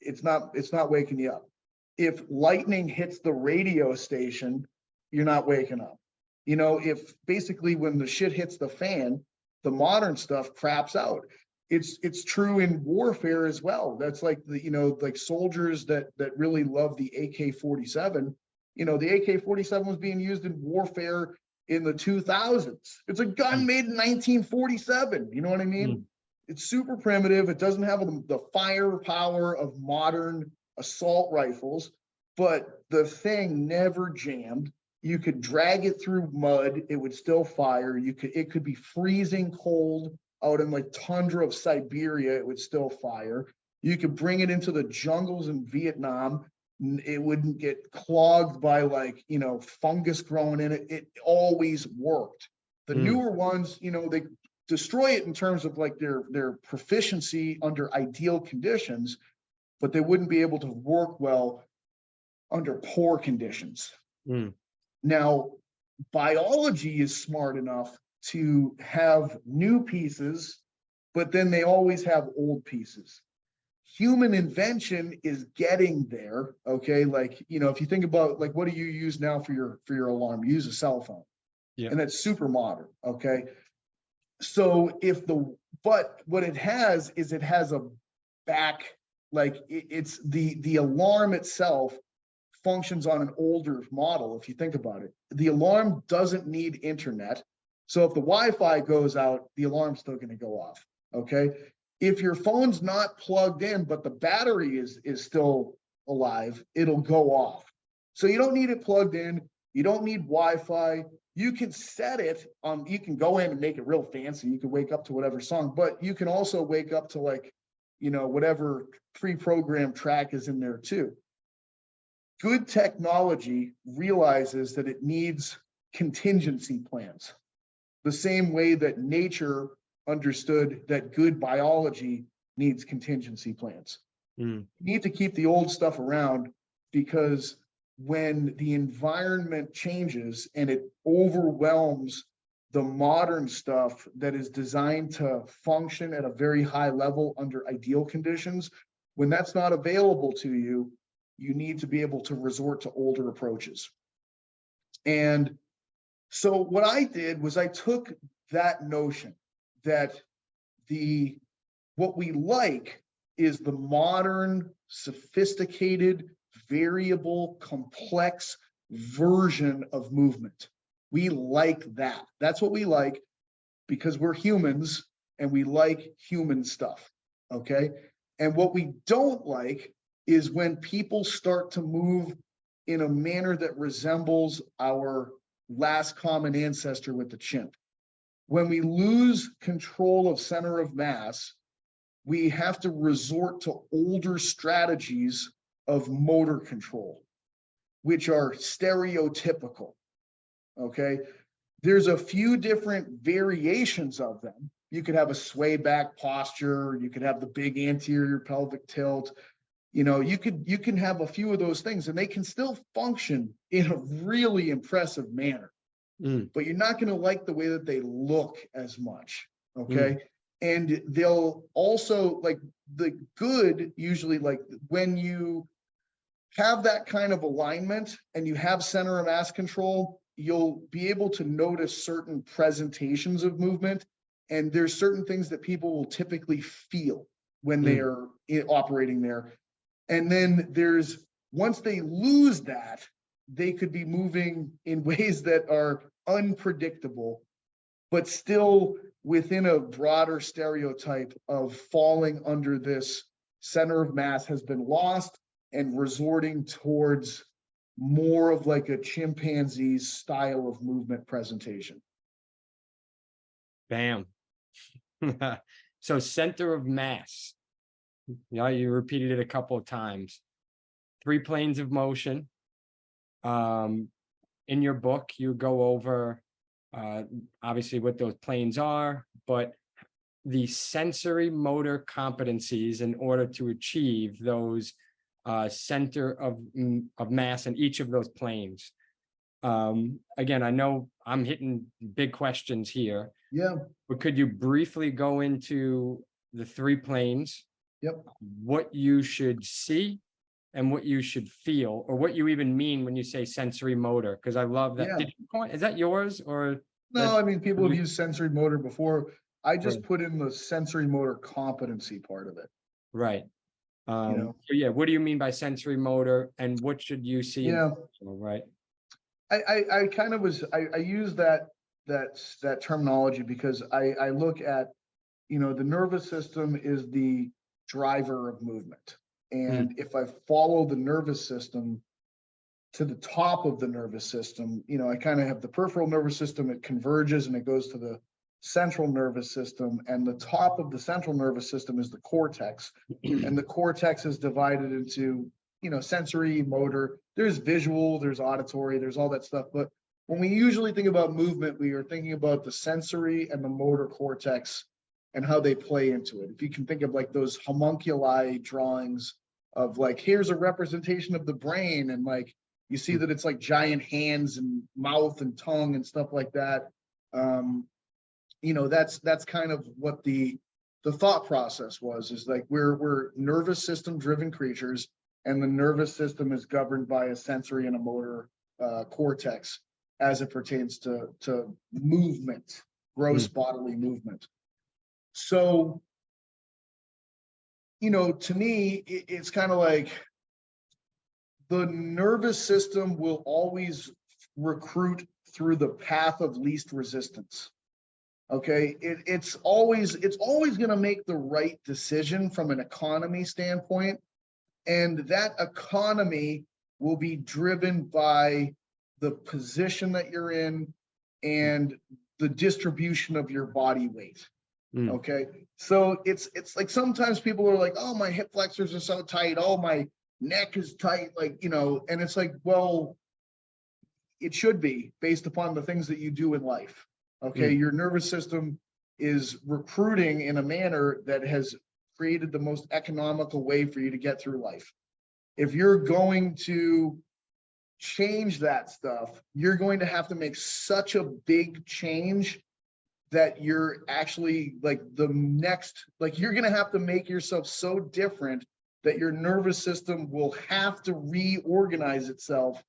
S2: it's not waking you up. If lightning hits the radio station, you're not waking up. If basically when the shit hits the fan, the modern stuff craps out. It's true in warfare as well. That's like like soldiers that really love the AK-47. The AK-47 was being used in warfare in the 2000s. It's a gun made in 1947. You know what I mean? It's super primitive. It doesn't have the firepower of modern assault rifles, but the thing never jammed. You could drag it through mud, it would still fire. It could be freezing cold out in like tundra of Siberia, it would still fire. You could bring it into the jungles in Vietnam, it wouldn't get clogged by fungus growing in it. It always worked. The newer ones, they destroy it in terms of like their proficiency under ideal conditions, but they wouldn't be able to work well under poor conditions. Now, biology is smart enough to have new pieces, but then they always have old pieces. Human invention is getting there. Okay. Like, if you think about like, what do you use now for your alarm? You use a cell phone. Yeah. And that's super modern. Okay. So but what it has is it has a back, like it's the alarm itself functions on an older model. If you think about it, the alarm doesn't need internet. So if the Wi-Fi goes out, the alarm's still going to go off. Okay. If your phone's not plugged in, but the battery is still alive, it'll go off. So you don't need it plugged in. You don't need Wi-Fi. You can set it on, you can go in and make it real fancy. You can wake up to whatever song, but you can also wake up to like, whatever pre-programmed track is in there too. Good technology realizes that it needs contingency plans, the same way that nature understood that good biology needs contingency plans. You need to keep the old stuff around, because when the environment changes and it overwhelms the modern stuff that is designed to function at a very high level under ideal conditions, when that's not available to you, you need to be able to resort to older approaches. And so what I did was I took that notion that what we like is the modern, sophisticated, variable, complex version of movement. We like that. That's what we like, because we're humans and we like human stuff. Okay. And what we don't like is when people start to move in a manner that resembles our last common ancestor with the chimp. When we lose control of center of mass, we have to resort to older strategies of motor control, which are stereotypical. Okay. There's a few different variations of them. You could have a sway back posture. You could have the big anterior pelvic tilt. You can have a few of those things and they can still function in a really impressive manner, but you're not going to like the way that they look as much. Okay. And they'll also, like, the good, usually, like when you have that kind of alignment and you have center of mass control, you'll be able to notice certain presentations of movement. And there's certain things that people will typically feel when they are operating there. And then once they lose that, they could be moving in ways that are unpredictable, but still within a broader stereotype of falling under this center of mass has been lost and resorting towards more of like a chimpanzee style of movement presentation.
S1: Bam. So center of mass. You repeated it a couple of times. 3 planes of motion. In your book, you go over obviously what those planes are, but the sensory motor competencies in order to achieve those center of mass in each of those planes. Again, I know I'm hitting big questions here.
S2: Yeah.
S1: But could you briefly go into the 3 planes?
S2: Yep. What
S1: you should see and what you should feel, or what you even mean when you say sensory motor? Because I love that.
S2: Yeah.
S1: Is that yours or?
S2: No, I mean, people have used sensory motor before. I just put in the sensory motor competency part of it.
S1: Right. So yeah, what do you mean by sensory motor, and what should you see?
S2: Yeah.
S1: Right.
S2: I kind of I use that terminology because I look at, the nervous system is the driver of movement. And if I follow the nervous system to the top of the nervous system, I kind of have the peripheral nervous system, it converges and it goes to the central nervous system, and the top of the central nervous system is the cortex. And the cortex is divided into, sensory, motor, there's visual, there's auditory, there's all that stuff. But when we usually think about movement, we are thinking about the sensory and the motor cortex and how they play into it. If you can think of like those homunculi drawings of like, here's a representation of the brain, and like you see that it's like giant hands and mouth and tongue and stuff like that. That's kind of what the thought process was, is like we're nervous system driven creatures, and the nervous system is governed by a sensory and a motor cortex as it pertains to movement. gross bodily movement. So, you know, to me, it's kind of like the nervous system will always recruit through the path of least resistance. Okay, it's always going to make the right decision from an economy standpoint, and that economy will be driven by the position that you're in and the distribution of your body weight. Okay, so it's like sometimes people are like, oh, my hip flexors are so tight, oh, my neck is tight, like, you know, and it's like, well, it should be based upon the things that you do in life. Okay, your nervous system is recruiting in a manner that has created the most economical way for you to get through life. If you're going to change that stuff, you're going to have to make such a big change that you're actually like the next, like you're going to have to make yourself so different that your nervous system will have to reorganize itself,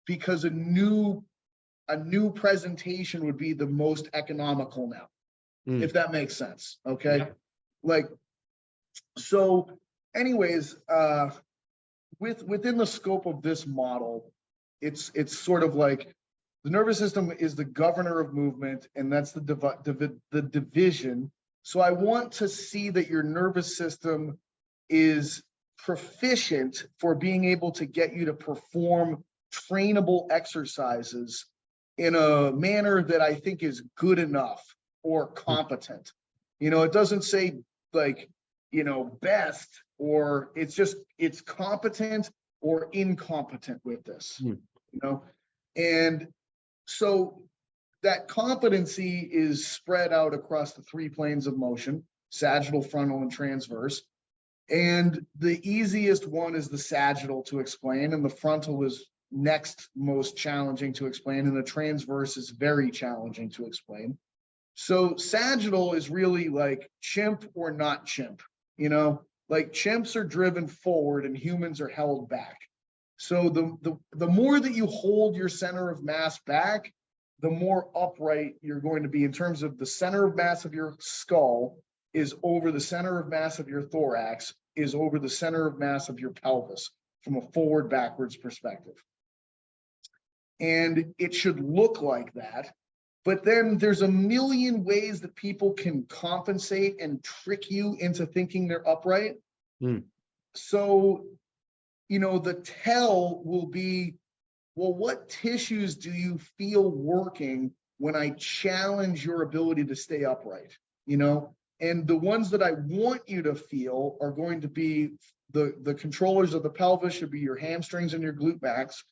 S2: because a new presentation would be the most economical now, if that makes sense. Okay. Yeah. Like, so anyways, within the scope of this model, it's sort of like the nervous system is the governor of movement, and that's the division. So I want to see that your nervous system is proficient for being able to get you to perform trainable exercises in a manner that I think is good enough or competent. You know, it doesn't say like, you know, best, or it's competent or incompetent with this, you know? And so that competency is spread out across the 3 planes of motion: sagittal, frontal, and transverse. And the easiest one is the sagittal to explain, and the frontal is next most challenging to explain, and the transverse is very challenging to explain. So sagittal is really like chimp or not chimp, you know, like chimps are driven forward and humans are held back. So the more that you hold your center of mass back, the more upright you're going to be in terms of the center of mass of your skull is over the center of mass of your thorax, is over the center of mass of your pelvis from a forward backwards perspective. And it should look like that. But then there's a million ways that people can compensate and trick you into thinking they're upright. So, you know, the tell will be, well, what tissues do you feel working when I challenge your ability to stay upright? You know, and the ones that I want you to feel are going to be the controllers of the pelvis should be your hamstrings and your glute max.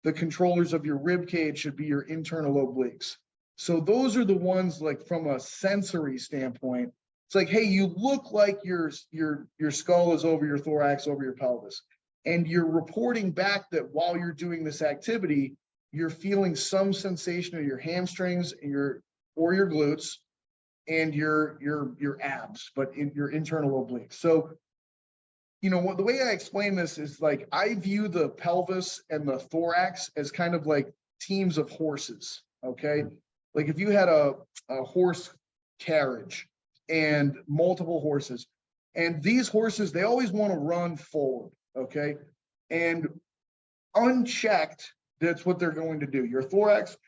S2: The controllers of your rib cage should be your internal obliques. So those are the ones, like from a sensory standpoint, it's like, hey, you look like your skull is over your thorax, over your pelvis. And you're reporting back that while you're doing this activity, you're feeling some sensation of your hamstrings and your glutes and your abs, but in your internal obliques. So, you know, the way I explain this is like, I view the pelvis and the thorax as kind of like teams of horses, okay? Like if you had a horse carriage and multiple horses, and these horses, they always want to run forward, okay? And unchecked, that's what they're going to do. Your thorax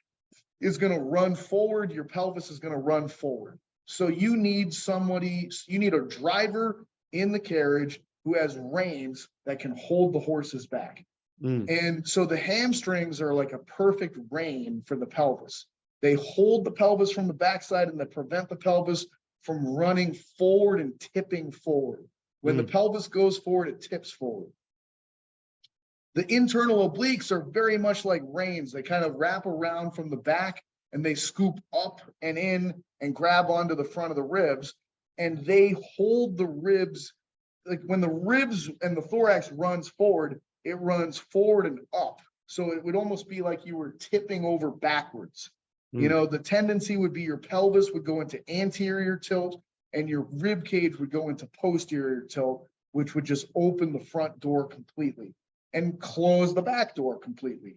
S2: is going to run forward, your pelvis is going to run forward. So you need a driver in the carriage who has reins that can hold the horses back. And so the hamstrings are like a perfect rein for the pelvis. They hold the pelvis from the backside and they prevent the pelvis from running forward and tipping forward. When the pelvis goes forward, it tips forward. The internal obliques are very much like reins. They kind of wrap around from the back and they scoop up and in and grab onto the front of the ribs, and they hold the ribs. Like when the ribs and the thorax runs forward, it runs forward and up. So it would almost be like you were tipping over backwards. You know, the tendency would be your pelvis would go into anterior tilt and your rib cage would go into posterior tilt, which would just open the front door completely and close the back door completely.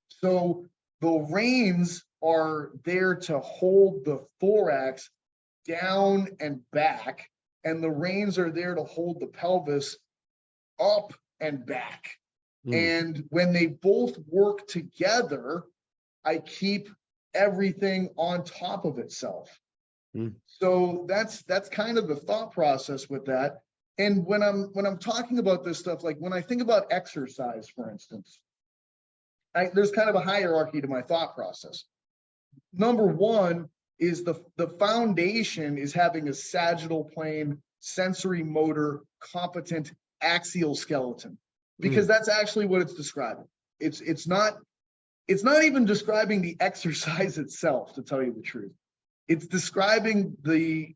S2: So The reins are there to hold the thorax down and back, and the reins are there to hold the pelvis up and back. And when they both work together, I keep everything on top of itself. So that's kind of the thought process with that. And when I'm talking about this stuff, like when I think about exercise, for instance, there's kind of a hierarchy to my thought process. Number one is the foundation is having a sagittal plane, sensory-motor, competent axial skeleton, because that's actually what it's describing. It's not even describing the exercise itself, to tell you the truth. It's describing the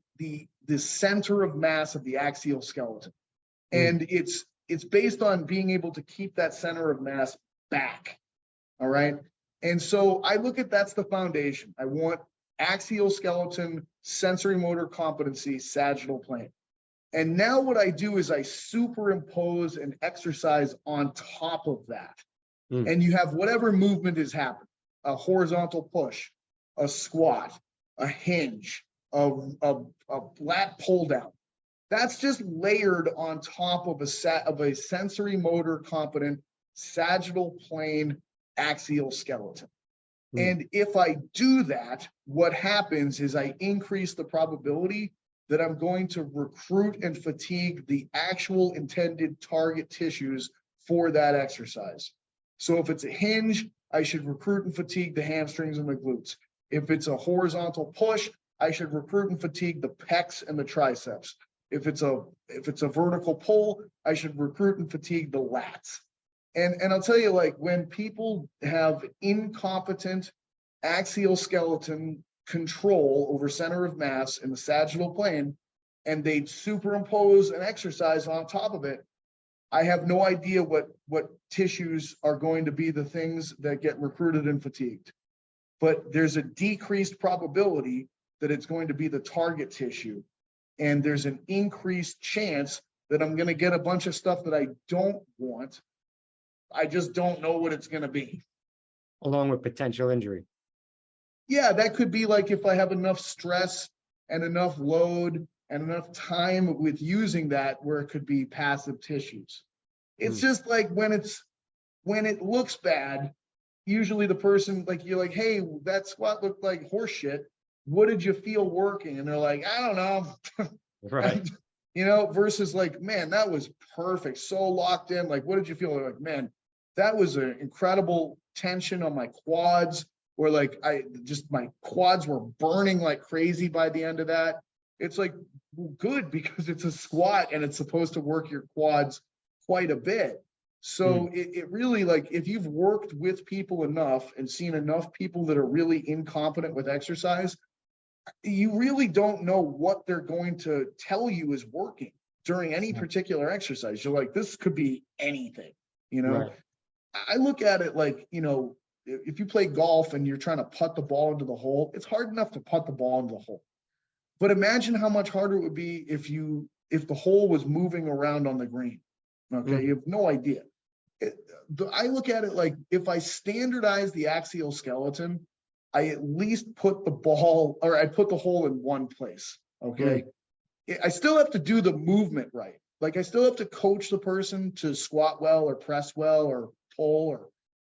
S2: center of mass of the axial skeleton. And it's based on being able to keep that center of mass back. All right. And so I look at that's the foundation. I want axial skeleton, sensory motor competency, sagittal plane. And now what I do is I superimpose an exercise on top of that. And you have whatever movement is happening, a horizontal push, a squat, a hinge, a lat pull down. That's just layered on top of a sensory motor competent sagittal plane axial skeleton. And if I do that, what happens is I increase the probability that I'm going to recruit and fatigue the actual intended target tissues for that exercise. So if it's a hinge, I should recruit and fatigue the hamstrings and the glutes. If it's a horizontal push, I should recruit and fatigue the pecs and the triceps. If it's a vertical pull, I should recruit and fatigue the lats. And I'll tell you, like, when people have incompetent axial skeleton control over center of mass in the sagittal plane, and they superimpose an exercise on top of it, I have no idea what tissues are going to be the things that get recruited and fatigued. But there's a decreased probability that it's going to be the target tissue. And there's an increased chance that I'm going to get a bunch of stuff that I don't want. I just don't know what it's going to be.
S1: Along with potential injury.
S2: Yeah, that could be like if I have enough stress and enough load and enough time with using that, where it could be passive tissues. It's just like when it looks bad, usually the person, like, you're like, hey, that squat looked like horse shit. What did you feel working? And they're like, I don't know.
S1: Right.
S2: You know, versus like, man, that was perfect. So locked in. Like, what did you feel? They're like, man, that was an incredible tension on my quads, or like my quads were burning like crazy by the end of that. It's like, well, good, because it's a squat and it's supposed to work your quads quite a bit. So it really, like, if you've worked with people enough and seen enough people that are really incompetent with exercise, you really don't know what they're going to tell you is working during any particular exercise. You're like, this could be anything, you know? Right. I look at it like, you know, if you play golf and you're trying to putt the ball into the hole, it's hard enough to putt the ball into the hole. But imagine how much harder it would be if the hole was moving around on the green. Okay, you have no idea. I look at it like, if I standardize the axial skeleton, I at least put the ball, or I put the hole in one place. Okay, I still have to do the movement right. Like, I still have to coach the person to squat well or press well or pull or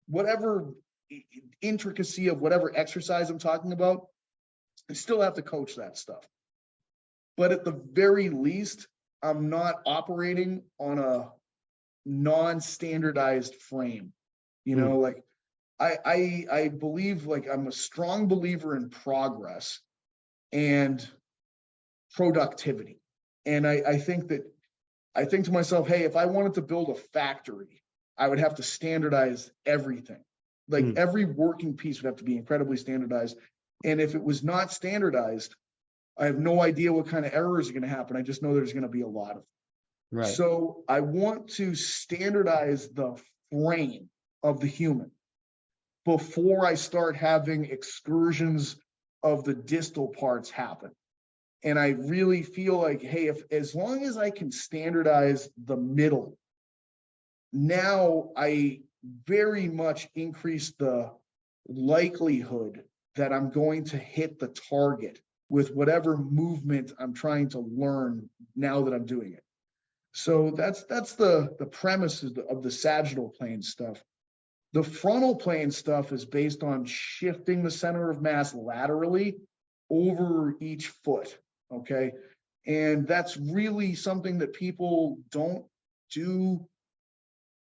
S2: whatever intricacy of whatever exercise I'm talking about. I still have to coach that stuff. But at the very least, I'm not operating on a non-standardized frame. You know, like, I believe, like, I'm a strong believer in progress and productivity. And I think to myself, hey, if I wanted to build a factory, I would have to standardize everything. Like, every working piece would have to be incredibly standardized. And if it was not standardized, I have no idea what kind of errors are going to happen. I just know there's going to be a lot of them. Right. So I want to standardize the frame of the human before I start having excursions of the distal parts happen. And I really feel like, hey, as long as I can standardize the middle, now I very much increase the likelihood that I'm going to hit the target with whatever movement I'm trying to learn now that I'm doing it. So that's the premise of the sagittal plane stuff. The frontal plane stuff is based on shifting the center of mass laterally over each foot, okay? And that's really something that people don't do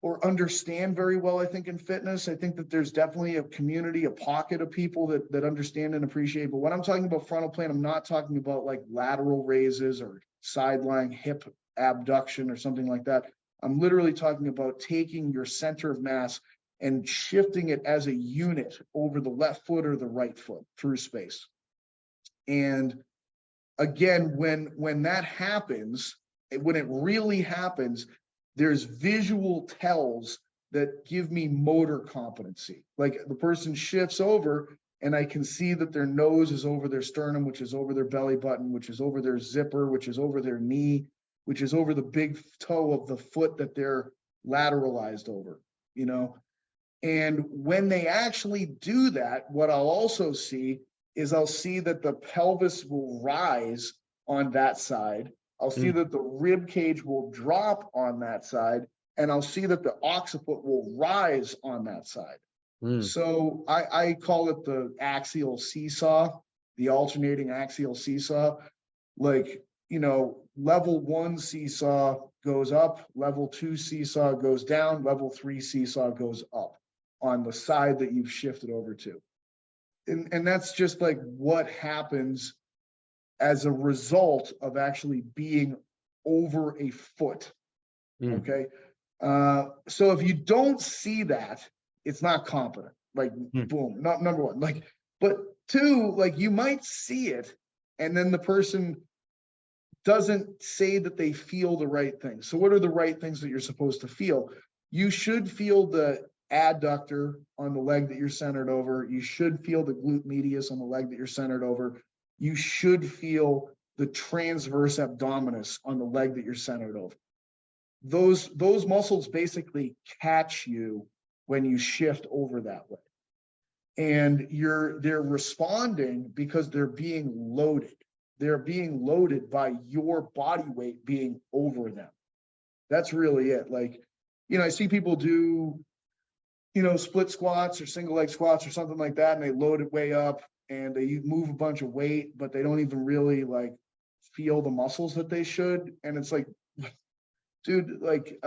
S2: or understand very well, I think, in fitness. I think that there's definitely a community, a pocket of people that understand and appreciate. But when I'm talking about frontal plane, I'm not talking about like lateral raises or sideline hip abduction or something like that. I'm literally talking about taking your center of mass and shifting it as a unit over the left foot or the right foot through space. And again, when that happens, when it really happens, there's visual tells that give me motor competency. Like the person shifts over and I can see that their nose is over their sternum, which is over their belly button, which is over their zipper, which is over their knee, which is over the big toe of the foot that they're lateralized over, you know? And when they actually do that, what I'll also see is I'll see that the pelvis will rise on that side. I'll see that the rib cage will drop on that side, and I'll see that the occiput will rise on that side. So I call it the axial seesaw, the alternating axial seesaw. Like, you know, level 1 seesaw goes up, level 2 seesaw goes down, level 3 seesaw goes up on the side that you've shifted over to. And that's just like what happens as a result of actually being over a foot, okay? So if you don't see that, it's not competent, like boom, not number one. Like, but two, like you might see it and then the person doesn't say that they feel the right things. So what are the right things that you're supposed to feel? You should feel the adductor on the leg that you're centered over. You should feel the glute medius on the leg that you're centered over. You should feel the transverse abdominis on the leg that you're centered over. Those muscles basically catch you when you shift over that way. And they're responding because they're being loaded. They're being loaded by your body weight being over them. That's really it. Like, you know, I see people do, you know, split squats or single leg squats or something like that, and they load it way up and they move a bunch of weight, but they don't even really like feel the muscles that they should. And it's like, dude, like,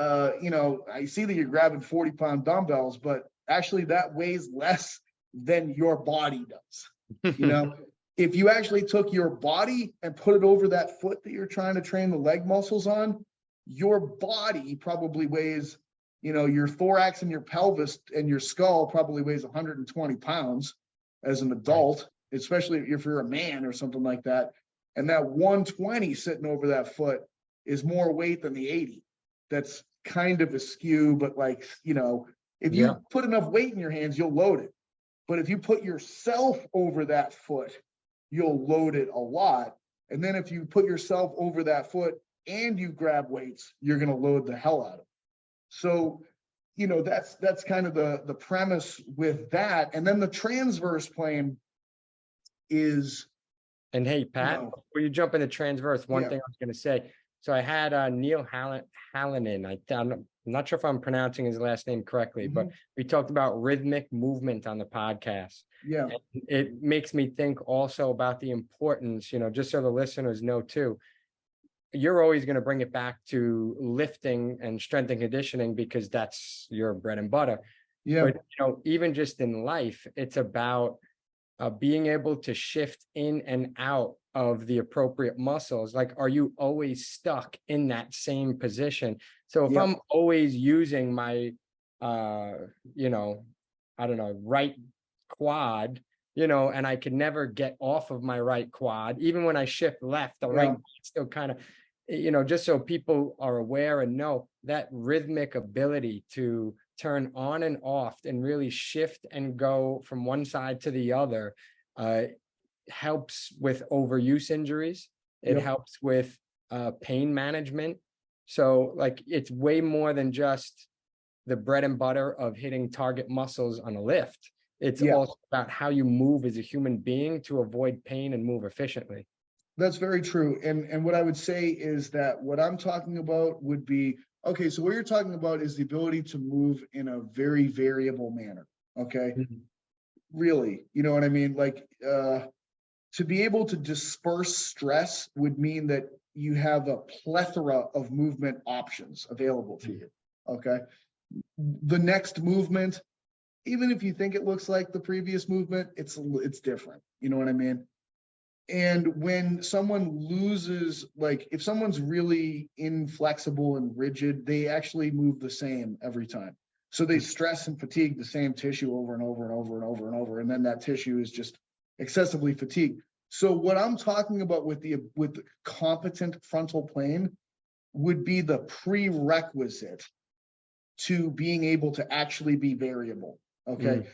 S2: you know, I see that you're grabbing 40-pound dumbbells, but actually that weighs less than your body does. You know, if you actually took your body and put it over that foot that you're trying to train the leg muscles on, your body probably weighs, you know, your thorax and your pelvis and your skull probably weighs 120 pounds as an adult, especially if you're a man or something like that. And that 120 sitting over that foot is more weight than the 80. That's kind of askew, but like, you know, if you put enough weight in your hands, you'll load it. But if you put yourself over that foot, you'll load it a lot. And then if you put yourself over that foot and you grab weights, you're going to load the hell out of it. So, you know, that's kind of the premise with that. And then the transverse plane is.
S1: And hey, Pat, before you jump into transverse, one thing I was going to say. So I had Neil Hallinan. I'm not sure if I'm pronouncing his last name correctly, but we talked about rhythmic movement on the podcast.
S2: Yeah.
S1: And it makes me think also about the importance, you know, just so the listeners know too, you're always going to bring it back to lifting and strength and conditioning because that's your bread and butter.
S2: Yeah.
S1: But, you know, even just in life, it's about being able to shift in and out of the appropriate muscles. Like, are you always stuck in that same position? So if I'm always using my, you know, I don't know, right quad, you know, and I can never get off of my right quad, even when I shift left, the right still kind of, you know, just so people are aware and know that rhythmic ability to turn on and off and really shift and go from one side to the other helps with overuse injuries. It helps with pain management. So like, it's way more than just the bread and butter of hitting target muscles on a lift. It's
S2: Yeah,
S1: also about how you move as a human being to avoid pain and move efficiently.
S2: that's very true. And what I would say is that what I'm talking about would be, okay, so what you're talking about is the ability to move in a very variable manner. Okay. Really, you know what I mean? Like, to be able to disperse stress would mean that you have a plethora of movement options available to you. Okay. The next movement, even if you think it looks like the previous movement, it's different. You know what I mean? And when someone loses, like if someone's really inflexible and rigid, they actually move the same every time. So they stress and fatigue the same tissue over and over and over and over and over. And then that tissue is just excessively fatigued. So what I'm talking about with the competent frontal plane would be the prerequisite to being able to actually be variable. Okay.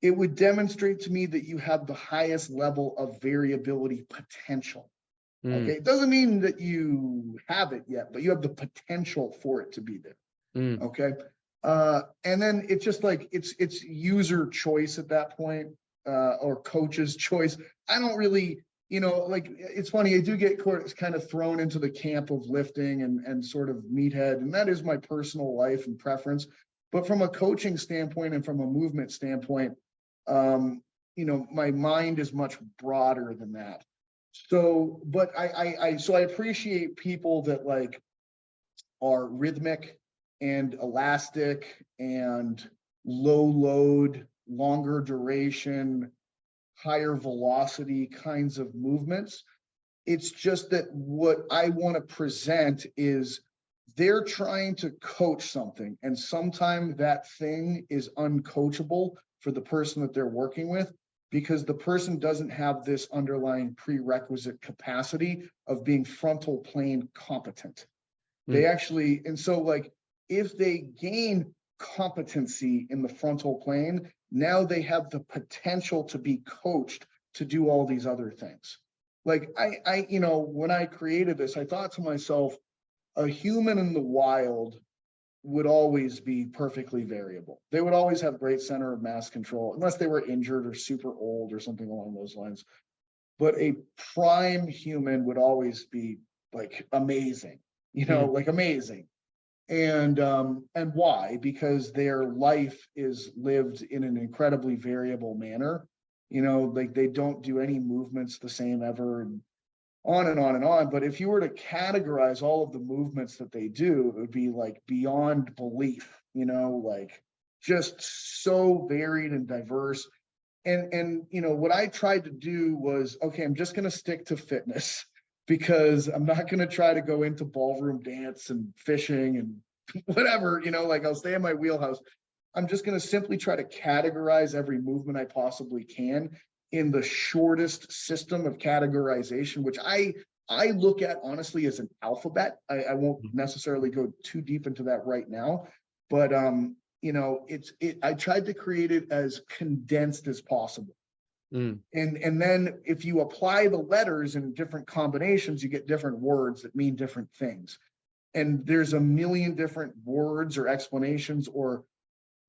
S2: It would demonstrate to me that you have the highest level of variability potential. Okay. It doesn't mean that you have it yet, but you have the potential for it to be there. Okay. And then it's just like it's user choice at that point, or coach's choice. I don't really, you know, like it's funny, I do get kind of thrown into the camp of lifting and sort of meathead, and that is my personal life and preference. But from a coaching standpoint and from a movement standpoint, you know, my mind is much broader than that. So, but so I appreciate people that like are rhythmic and elastic and low load, longer duration, higher velocity kinds of movements. It's just that what I want to present is they're trying to coach something, and sometimes that thing is uncoachable for the person that they're working with, because the person doesn't have this underlying prerequisite capacity of being frontal plane competent. They actually, and so like if they gain competency in the frontal plane, now they have the potential to be coached to do all these other things. Like you know, when I created this, I thought to myself, a human in the wild would always be perfectly variable. They would always have great center of mass control, unless they were injured or super old or something along those lines. But a prime human would always be like amazing, you know, like amazing. And why? Because their life is lived in an incredibly variable manner. You know, like they don't do any movements the same ever, and on and on and on. But if you were to categorize all of the movements that they do, it would be like beyond belief, you know, like just so varied and diverse. And you know, what I tried to do was, okay, I'm just going to stick to fitness, because I'm not going to try to go into ballroom dance and fishing and whatever, you know, like I'll stay in my wheelhouse. I'm just going to simply try to categorize every movement I possibly can in the shortest system of categorization, which I look at honestly as an alphabet. I won't necessarily go too deep into that right now, but you know, I tried to create it as condensed as possible. And then if you apply the letters in different combinations, you get different words that mean different things. And there's a million different words or explanations or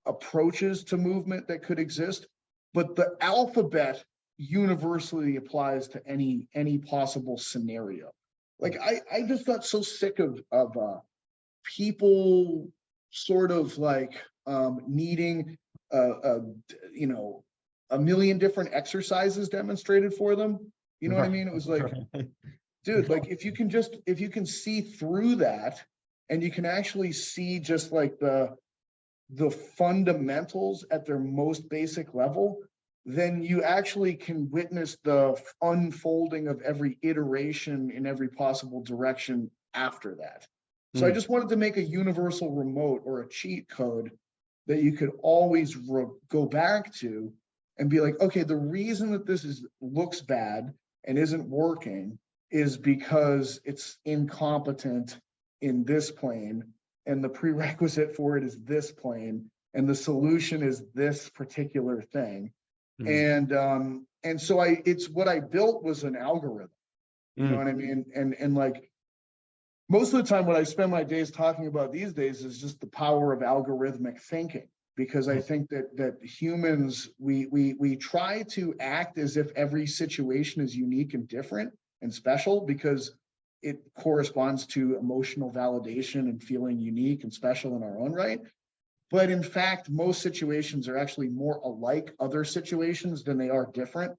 S2: approaches to movement that could exist, but the alphabet universally applies to any possible scenario. Like I just got so sick of people sort of like needing you know, a million different exercises demonstrated for them. You know what I mean? It was like, dude, like if you can see through that, and you can actually see just like the fundamentals at their most basic level, then you actually can witness the unfolding of every iteration in every possible direction after that. So I just wanted to make a universal remote or a cheat code that you could always go back to and be like, okay, the reason that this looks bad and isn't working is because it's incompetent in this plane, and the prerequisite for it is this plane, and the solution is this particular thing. And so it's what I built was an algorithm. You know what I mean? And like most of the time what I spend my days talking about these days is just the power of algorithmic thinking, because I think that humans, we try to act as if every situation is unique and different and special, because it corresponds to emotional validation and feeling unique and special in our own right. But in fact, most situations are actually more alike other situations than they are different.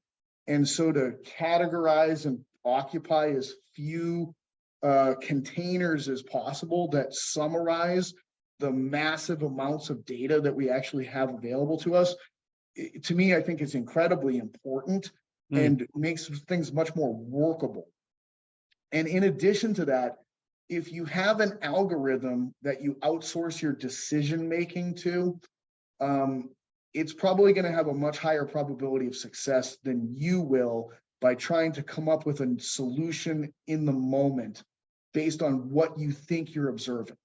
S2: And so to categorize and occupy as few containers as possible that summarize the massive amounts of data that we actually have available to us, to me, I think it's incredibly important and makes things much more workable. And in addition to that, if you have an algorithm that you outsource your decision making to, it's probably going to have a much higher probability of success than you will by trying to come up with a solution in the moment based on what you think you're observing.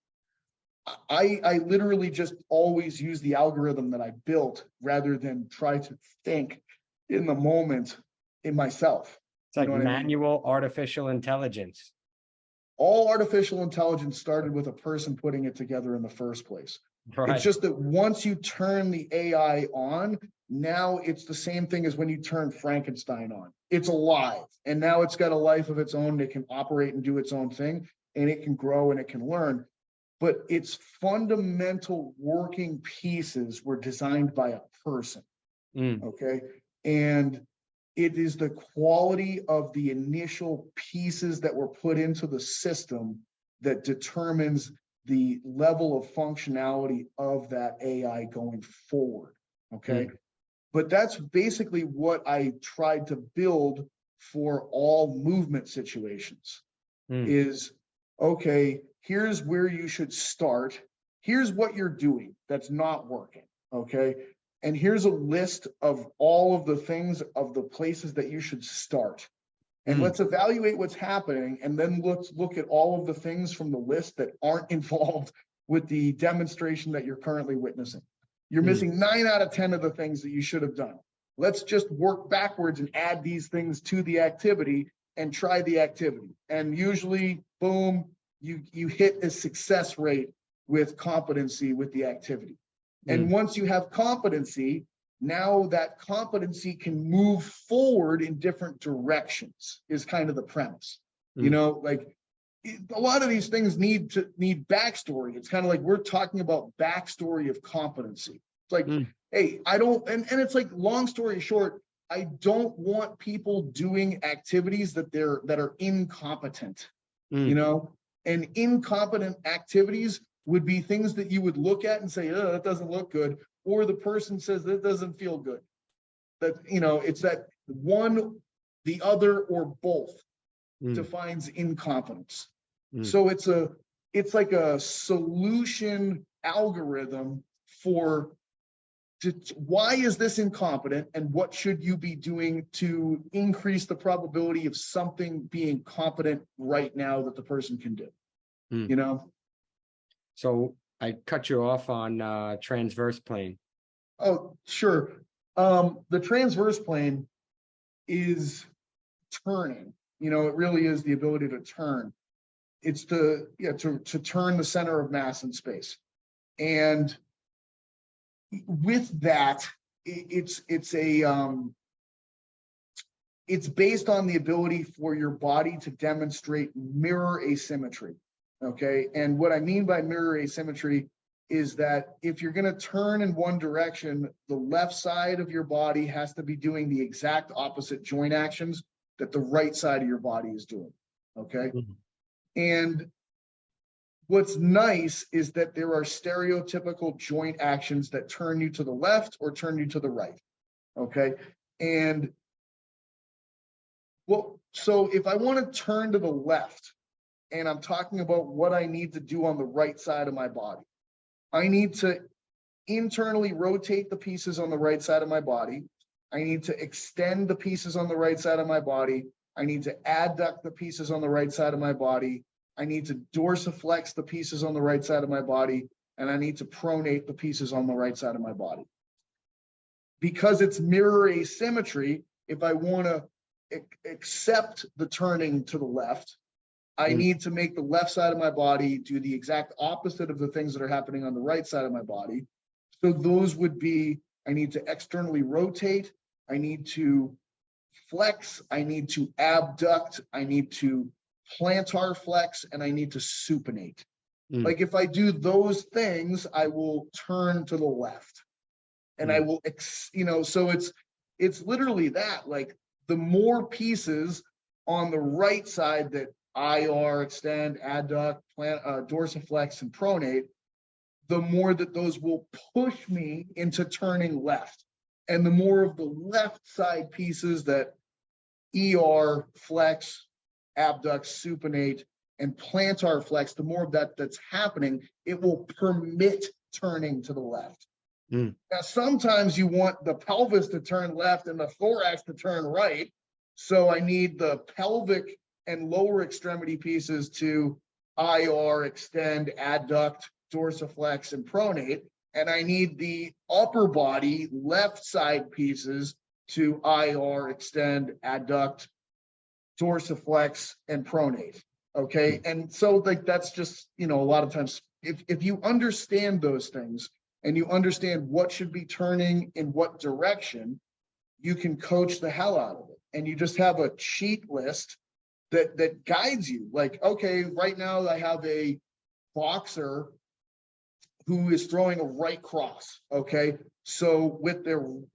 S2: I literally just always use the algorithm that I built rather than try to think in the moment in myself.
S1: It's like manual artificial intelligence.
S2: All artificial intelligence started with a person putting it together in the first place.
S1: Right.
S2: It's just that once you turn the AI on, now it's the same thing as when you turn Frankenstein on. It's alive, and now it's got a life of its own. It can operate and do its own thing, and it can grow and it can learn. But its fundamental working pieces were designed by a person, okay? And it is the quality of the initial pieces that were put into the system that determines the level of functionality of that AI going forward, okay? But that's basically what I tried to build for all movement situations is, okay, here's where you should start. Here's what you're doing that's not working, okay? And here's a list of all of the things of the places that you should start. And let's evaluate what's happening, and then let's look at all of the things from the list that aren't involved with the demonstration that you're currently witnessing. You're missing 9 out of 10 of the things that you should have done. Let's just work backwards and add these things to the activity and try the activity. And usually, boom, you hit a success rate with competency with the activity. And once you have competency, now that competency can move forward in different directions is kind of the premise. You know, like a lot of these things need backstory. It's kind of like we're talking about backstory of competency. It's like, hey, I don't, and it's like, long story short, I don't want people doing activities that are incompetent, you know, and incompetent activities would be things that you would look at and say, oh, that doesn't look good. Or the person says that doesn't feel good. That, you know, it's that one, the other, or both defines incompetence. So it's like a solution algorithm for why is this incompetent and what should you be doing to increase the probability of something being competent right now that the person can do, you know?
S1: So I cut you off on transverse plane.
S2: Oh, sure. The transverse plane is turning. You know, it really is the ability to turn. It's to turn the center of mass in space. And with that, it's based on the ability for your body to demonstrate mirror asymmetry. Okay, and what I mean by mirror asymmetry is that if you're going to turn in one direction, the left side of your body has to be doing the exact opposite joint actions that the right side of your body is doing. Okay, and what's nice is that there are stereotypical joint actions that turn you to the left or turn you to the right. Okay, and well, so if I want to turn to the left, and I'm talking about what I need to do on the right side of my body, I need to internally rotate the pieces on the right side of my body. I need to extend the pieces on the right side of my body. I need to adduct the pieces on the right side of my body. I need to dorsiflex the pieces on the right side of my body. And I need to pronate the pieces on the right side of my body. Because it's mirror asymmetry, if I want to accept the turning to the left, I need to make the left side of my body do the exact opposite of the things that are happening on the right side of my body. So those would be, I need to externally rotate, I need to flex, I need to abduct, I need to plantar flex, and I need to supinate. Like if I do those things, I will turn to the left. And I will, so it's literally that, like the more pieces on the right side that IR, extend, adduct, dorsiflex, and pronate, the more that those will push me into turning left. And the more of the left side pieces that ER, flex, abduct, supinate, and plantar flex, the more of that that's happening, it will permit turning to the left. Now, sometimes you want the pelvis to turn left and the thorax to turn right. So I need the pelvic and lower extremity pieces to IR, extend, adduct, dorsiflex, and pronate. And I need the upper body left side pieces to IR, extend, adduct, dorsiflex, and pronate. Okay. And so like, that's just, a lot of times if you understand those things and you understand what should be turning in what direction, you can coach the hell out of it. And you just have a cheat list that guides you. Like, okay, right now I have a boxer who is throwing a right cross. Okay. So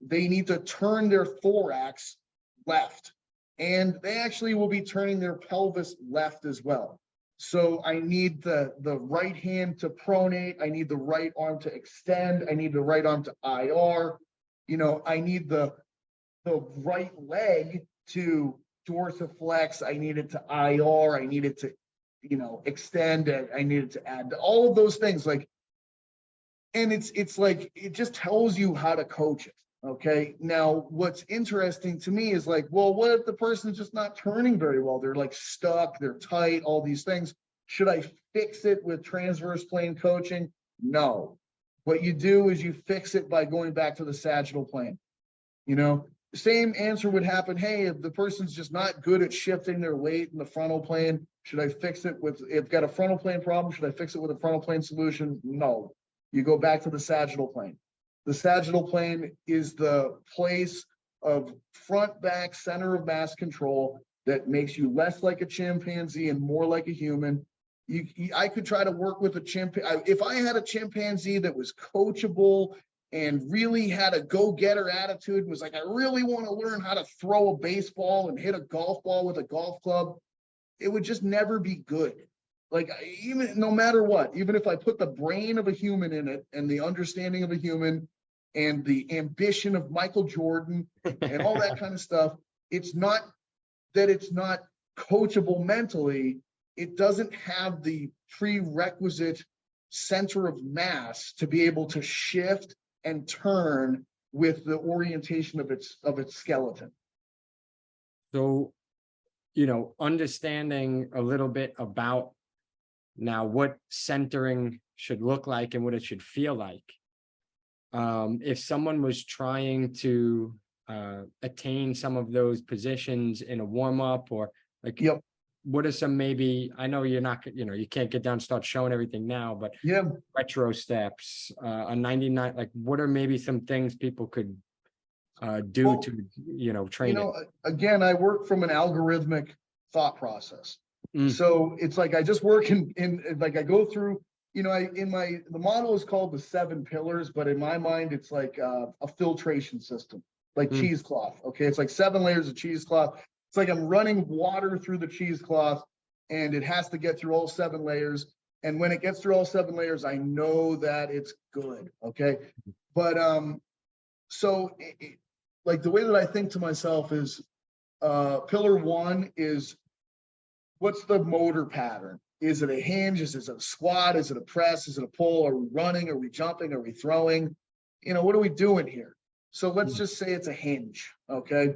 S2: they need to turn their thorax left, and they actually will be turning their pelvis left as well. So I need the right hand to pronate. I need the right arm to extend. I need the right arm to IR. I need the right leg to dorsiflex. I need it to IR. I need it to, extend. I need it to add all of those things. Like, and it's like, it just tells you how to coach it. Okay. Now, what's interesting to me is like, well, what if the person's just not turning very well? They're like stuck, they're tight, all these things. Should I fix it with transverse plane coaching? No. What you do is you fix it by going back to the sagittal plane. Same answer would happen. Hey, if the person's just not good at shifting their weight in the frontal plane, should I fix it with, if got a frontal plane problem, should I fix it with a frontal plane solution? No. You go back to the sagittal plane. The sagittal plane is the place of front, back, center of mass control that makes you less like a chimpanzee and more like a human. I could try to work with a chimpanzee. If I had a chimpanzee that was coachable and really had a go-getter attitude, was like, I really want to learn how to throw a baseball and hit a golf ball with a golf club, it would just never be good. Like, even no matter what, even if I put the brain of a human in it and the understanding of a human and the ambition of Michael Jordan and all that kind of stuff, it's not that it's not coachable mentally. It doesn't have the prerequisite center of mass to be able to shift and turn with the orientation of its skeleton.
S1: So, understanding a little bit about now what centering should look like and what it should feel like. If someone was trying to attain some of those positions in a warm-up, or like, what are some, maybe, I know you're not, you can't get down and start showing everything now, but retro steps, a 99, like what are maybe some things people could do to, train it?
S2: Again, I work from an algorithmic thought process. So it's like, I just work in like, I go through, the model is called the 7 pillars, but in my mind, it's like a filtration system, like cheesecloth. Okay. It's like 7 layers of cheesecloth. It's like I'm running water through the cheesecloth, and it has to get through all 7 layers. And when it gets through all 7 layers, I know that it's good. Okay. But so like the way that I think to myself is pillar 1 is, what's the motor pattern? Is it a hinge? Is it a squat? Is it a press? Is it a pull? Are we running? Are we jumping? Are we throwing? What are we doing here? So let's just say it's a hinge, okay?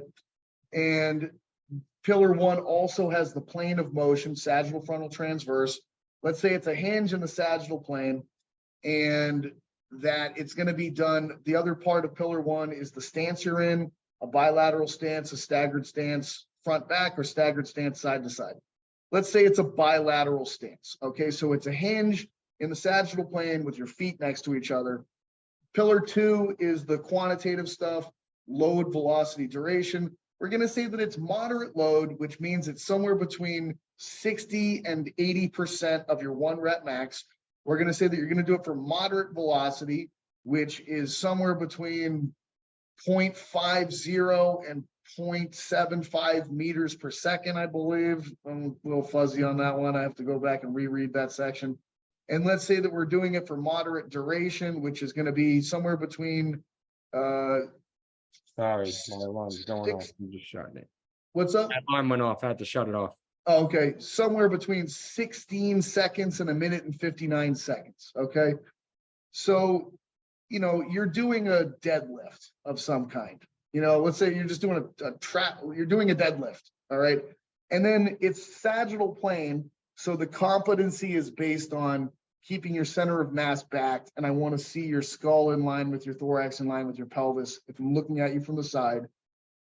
S2: And pillar 1 also has the plane of motion, sagittal, frontal, transverse. Let's say it's a hinge in the sagittal plane, and that it's going to be done. The other part of pillar 1 is the stance you're in, a bilateral stance, a staggered stance, front, back, or staggered stance, side to side. Let's say it's a bilateral stance. Okay, so it's a hinge in the sagittal plane with your feet next to each other. Pillar 2 is the quantitative stuff, load, velocity, duration. We're going to say that it's moderate load, which means it's somewhere between 60 and 80% of your 1 rep max. We're going to say that you're going to do it for moderate velocity, which is somewhere between 0.50 and 0.75 meters per second, I believe. I'm a little fuzzy on that one. I have to go back and reread that section. And let's say that we're doing it for moderate duration, which is going to be somewhere between
S1: Sorry, my alarm's going off. I'm just shutting it.
S2: What's up?
S1: My alarm went off. I had to shut it off.
S2: Oh, okay, somewhere between 16 seconds and 1 minute and 59 seconds. Okay, so you're doing a deadlift of some kind. Let's say you're just doing you're doing a deadlift. All right, and then it's sagittal plane. So the competency is based on keeping your center of mass back, and I want to see your skull in line with your thorax, in line with your pelvis, if I'm looking at you from the side.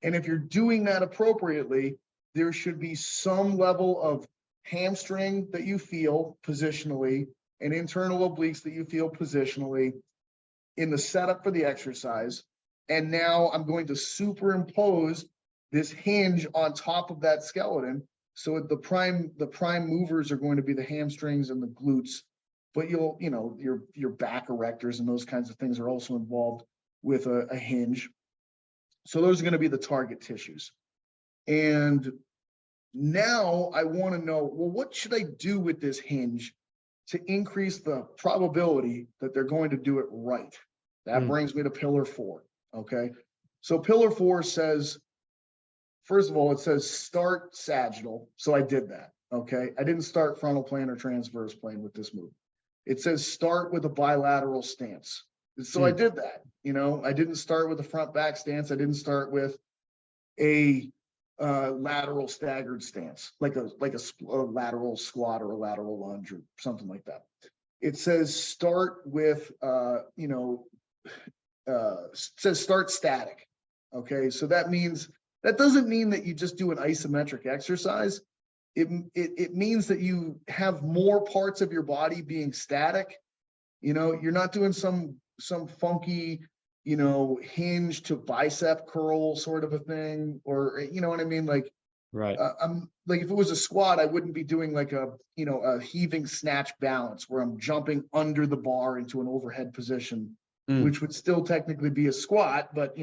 S2: And if you're doing that appropriately, there should be some level of hamstring that you feel positionally and internal obliques that you feel positionally in the setup for the exercise. And now I'm going to superimpose this hinge on top of that skeleton. So the prime movers are going to be the hamstrings and the glutes, but your back erectors and those kinds of things are also involved with a hinge. So those are going to be the target tissues. And now I want to know, well, what should I do with this hinge to increase the probability that they're going to do it right? That brings me to pillar 4. Okay. So pillar 4 says, first of all, it says start sagittal. So I did that. Okay. I didn't start frontal plane or transverse plane with this move. It says start with a bilateral stance. So I did that. I didn't start with a front back stance. I didn't start with a lateral staggered stance, like a lateral squat or a lateral lunge or something like that. It says start with, says start static. Okay. So that doesn't mean that you just do an isometric exercise. It means that you have more parts of your body being static. You're not doing some funky, hinge to bicep curl sort of a thing, or you know what I mean? Like,
S1: right.
S2: I'm like, if it was a squat, I wouldn't be doing like a heaving snatch balance where I'm jumping under the bar into an overhead position, which would still technically be a squat, but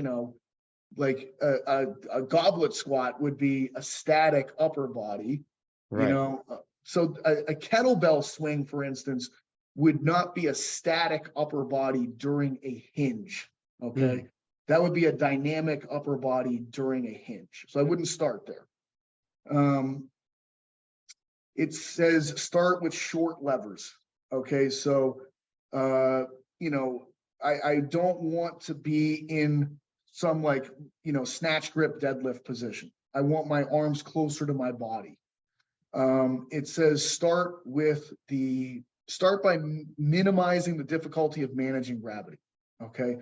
S2: like a goblet squat would be a static upper body,
S1: right.
S2: So a kettlebell swing, for instance, would not be a static upper body during a hinge. Okay. That would be a dynamic upper body during a hinge. So I wouldn't start there. It says start with short levers. Okay. So, I don't want to be in some snatch grip deadlift position. I want my arms closer to my body. It says start by minimizing the difficulty of managing gravity. Okay.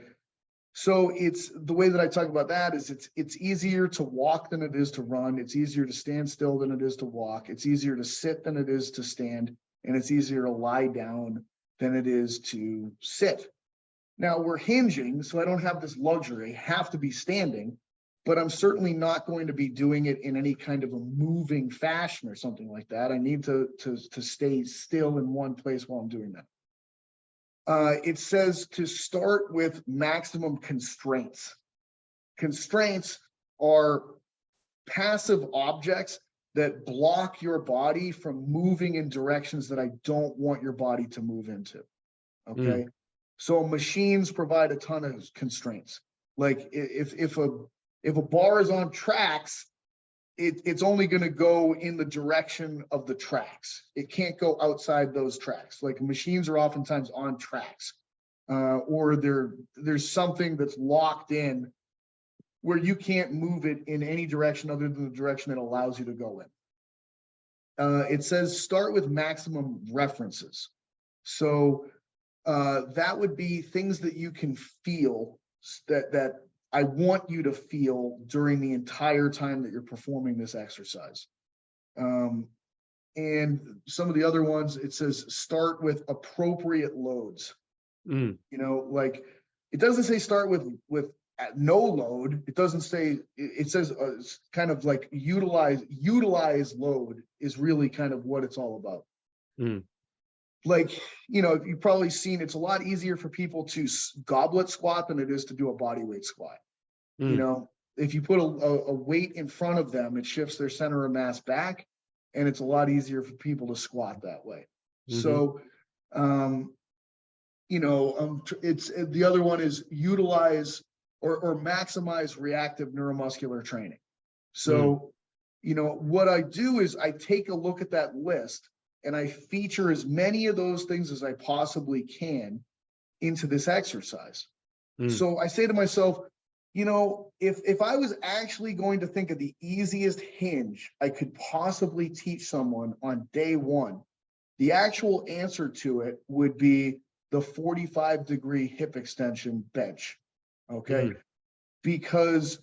S2: So it's the way that I talk about that is it's easier to walk than it is to run. It's easier to stand still than it is to walk. It's easier to sit than it is to stand. And it's easier to lie down than it is to sit. Now we're hinging, so I don't have this luxury. I have to be standing, but I'm certainly not going to be doing it in any kind of a moving fashion or something like that. I need to stay still in one place while I'm doing that. It says to start with maximum constraints. Constraints are passive objects that block your body from moving in directions that I don't want your body to move into. Okay. So machines provide a ton of constraints. Like if a bar is on tracks, it's only going to go in the direction of the tracks. It can't go outside those tracks. Like machines are oftentimes on tracks, or there's something that's locked in where you can't move it in any direction other than the direction it allows you to go in. It says start with maximum references. So that would be things that you can feel that I want you to feel during the entire time that you're performing this exercise. And some of the other ones, it says start with appropriate loads. Like it doesn't say start with at no load. It doesn't say, it says it's kind of like utilize load is really kind of what it's all about.
S1: Mm.
S2: Like, you know, you've probably seen it's a lot easier for people to goblet squat than it is to do a body weight squat.
S1: Mm.
S2: You know, if you put a weight in front of them, it shifts their center of mass back, and it's a lot easier for people to squat that way.
S1: Mm-hmm.
S2: So, you know, it's the other one is utilize or maximize reactive neuromuscular training. So, you know, what I do is I take a look at that list and I feature as many of those things as I possibly can into this exercise. So I say to myself, you know, if I was actually going to think of the easiest hinge I could possibly teach someone on day one, the actual answer to it would be the 45-degree hip extension bench, okay? Because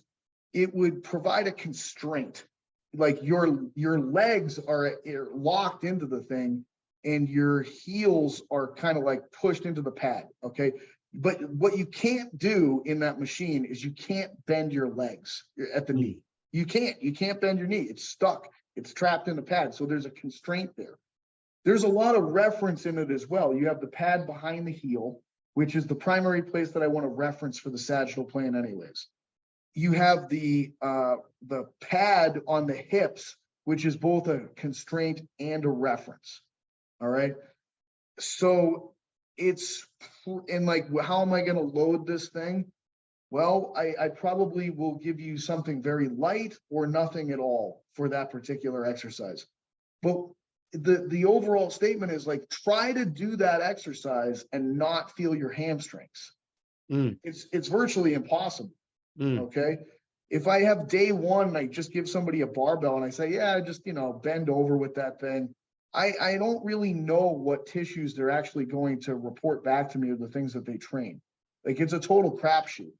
S2: it would provide a constraint. Like your legs are locked into the thing and your heels are kind of like pushed into the pad, okay? But what you can't do in that machine is you can't bend your legs at the knee. You can't bend your knee. It's stuck. It's trapped in the pad. So there's a constraint there. There's a lot of reference in it as well. You have the pad behind the heel, which is the primary place that I want to reference for the sagittal plane anyways. You have the pad on the hips, which is both a constraint and a reference. All right. So it's, and like, how am I going to load this thing? Well, I probably will give you something very light or nothing at all for that particular exercise. But the overall statement is like, try to do that exercise and not feel your hamstrings. It's virtually impossible. Okay. If I have day one and I just give somebody a barbell and I say, yeah, just, you know, bend over with that thing, I don't really know what tissues they're actually going to report back to me or the things that they train. Like, it's a total crapshoot.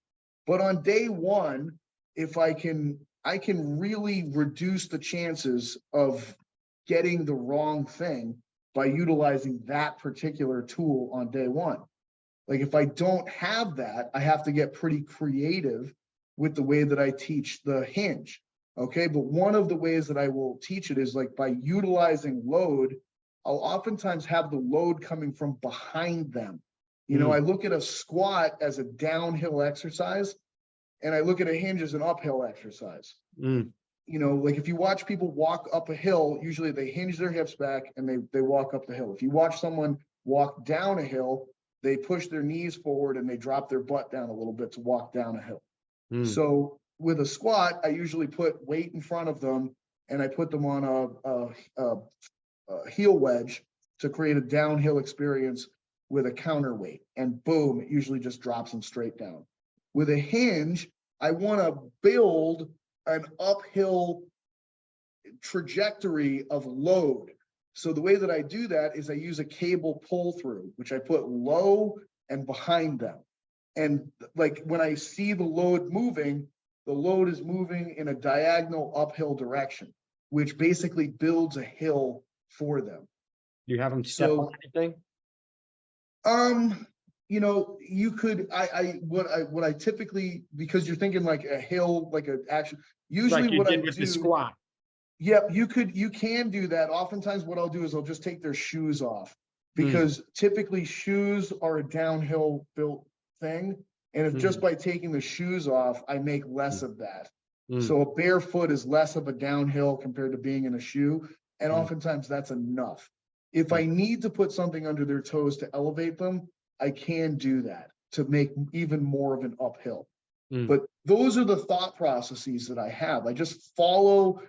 S2: But on day one, if I can really reduce the chances of getting the wrong thing by utilizing that particular tool on day one. Like, if I don't have that, I have to get pretty creative with the way that I teach the hinge. Okay, but one of the ways that I will teach it is like by utilizing load. I'll oftentimes have the load coming from behind them. You know, I look at a squat as a downhill exercise, and I look at a hinge as an uphill exercise. You know, like if you watch people walk up a hill, usually they hinge their hips back and they walk up the hill. If you watch someone walk down a hill, they push their knees forward and they drop their butt down a little bit to walk down a hill. So with a squat, I usually put weight in front of them and I put them on a heel wedge to create a downhill experience with a counterweight, and boom, it usually just drops them straight down. With a hinge, I want to build an uphill trajectory of load. So the way that I do that is I use a cable pull through, which I put low and behind them. And like when I see the load moving, the load is moving in a diagonal uphill direction, which basically builds a hill for them.
S1: You have them step on anything?
S2: You know, you could, what I typically, because you're thinking like a hill, like an action, usually like what I do with the squat. Yep, you can do that. Oftentimes what I'll do is I'll just take their shoes off, because typically shoes are a downhill built thing. And if just by taking the shoes off, I make less of that. So a bare foot is less of a downhill compared to being in a shoe. And oftentimes that's enough. If I need to put something under their toes to elevate them, I can do that to make even more of an uphill. But those are the thought processes that I have. I just follow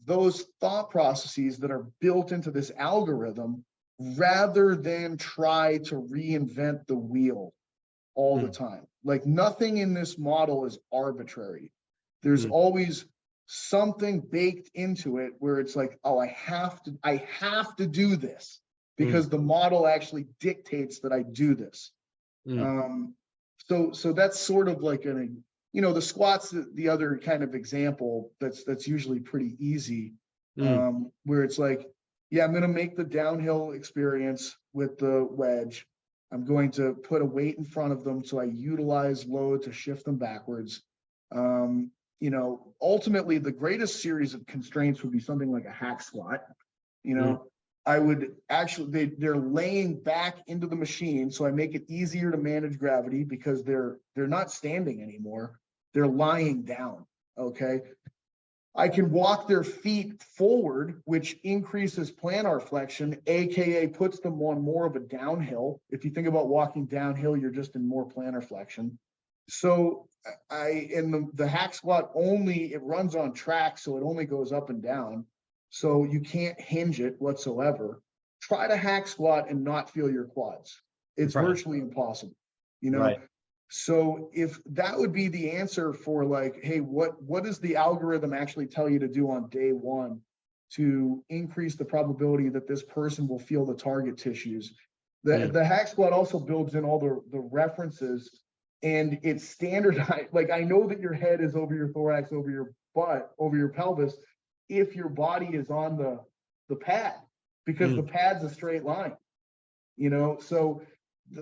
S2: those thought processes that are built into this algorithm rather than try to reinvent the wheel all the time. Like, nothing in this model is arbitrary. There's always something baked into it where it's like, oh, I have to do this because the model actually dictates that I do this. So that's sort of like you know, the squat's the other kind of example that's usually pretty easy, where it's like, yeah, I'm going to make the downhill experience with the wedge. I'm going to put a weight in front of them, so I utilize load to shift them backwards. Ultimately, the greatest series of constraints would be something like a hack squat. I would actually, they're laying back into the machine, so I make it easier to manage gravity because they're not standing anymore. They're lying down, okay? I can walk their feet forward, which increases plantar flexion, AKA puts them on more of a downhill. If you think about walking downhill, you're just in more plantar flexion. So in the hack squat only, it runs on track, so it only goes up and down. So you can't hinge it whatsoever. Try to hack squat and not feel your quads. It's virtually impossible,
S1: Right.
S2: So if that would be the answer for like, hey, what does the algorithm actually tell you to do on day one to increase the probability that this person will feel the target tissues? The hack squat also builds in all the references, and it's standardized. Like, I know that your head is over your thorax, over your butt, over your pelvis, if your body is on the pad, because the pad's a straight line, so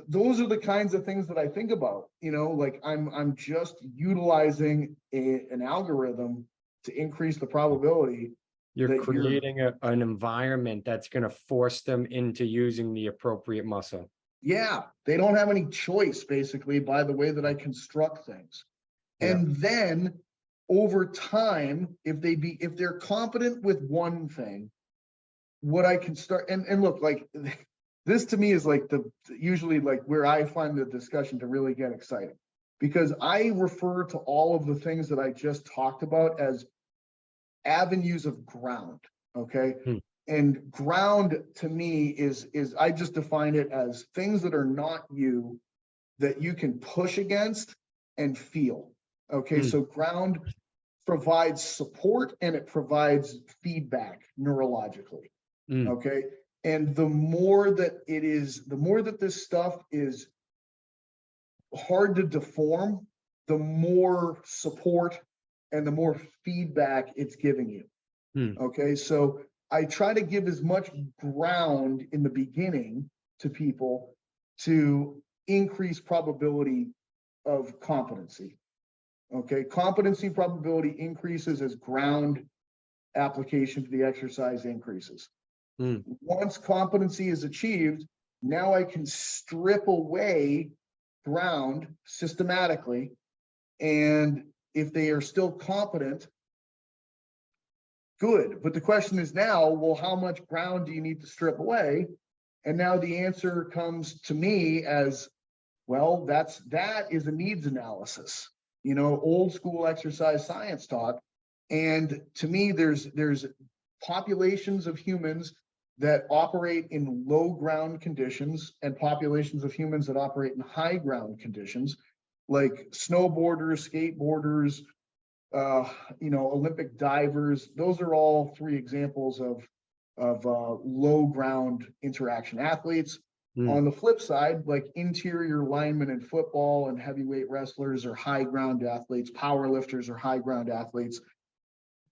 S2: those are the kinds of things that I think about, like I'm just utilizing an algorithm to increase the probability.
S1: You're creating an environment that's going to force them into using the appropriate muscle.
S2: Yeah, they don't have any choice, basically, by the way that I construct things.
S1: Yeah.
S2: And then over time, if they're competent with one thing, what I can start, and look, like, this to me is like usually like where I find the discussion to really get exciting, because I refer to all of the things that I just talked about as avenues of ground. Okay. And ground to me is I just define it as things that are not you, that you can push against and feel. Okay. So ground provides support and it provides feedback neurologically. Okay. And the more that this stuff is hard to deform, the more support and the more feedback it's giving you. Okay. So I try to give as much ground in the beginning to people to increase probability of competency. Okay. Competency probability increases as ground application to the exercise increases. Once competency is achieved, now I can strip away ground systematically. And if they are still competent, good. But the question is now, well, how much ground do you need to strip away? And now the answer comes to me as, well, that is a needs analysis, old school exercise science talk. And to me, there's populations of humans that operate in low ground conditions and populations of humans that operate in high ground conditions, like snowboarders, skateboarders, Olympic divers. Those are all three examples of low ground interaction athletes. On the flip side, like interior linemen in football and heavyweight wrestlers are high ground athletes, power lifters are high ground athletes.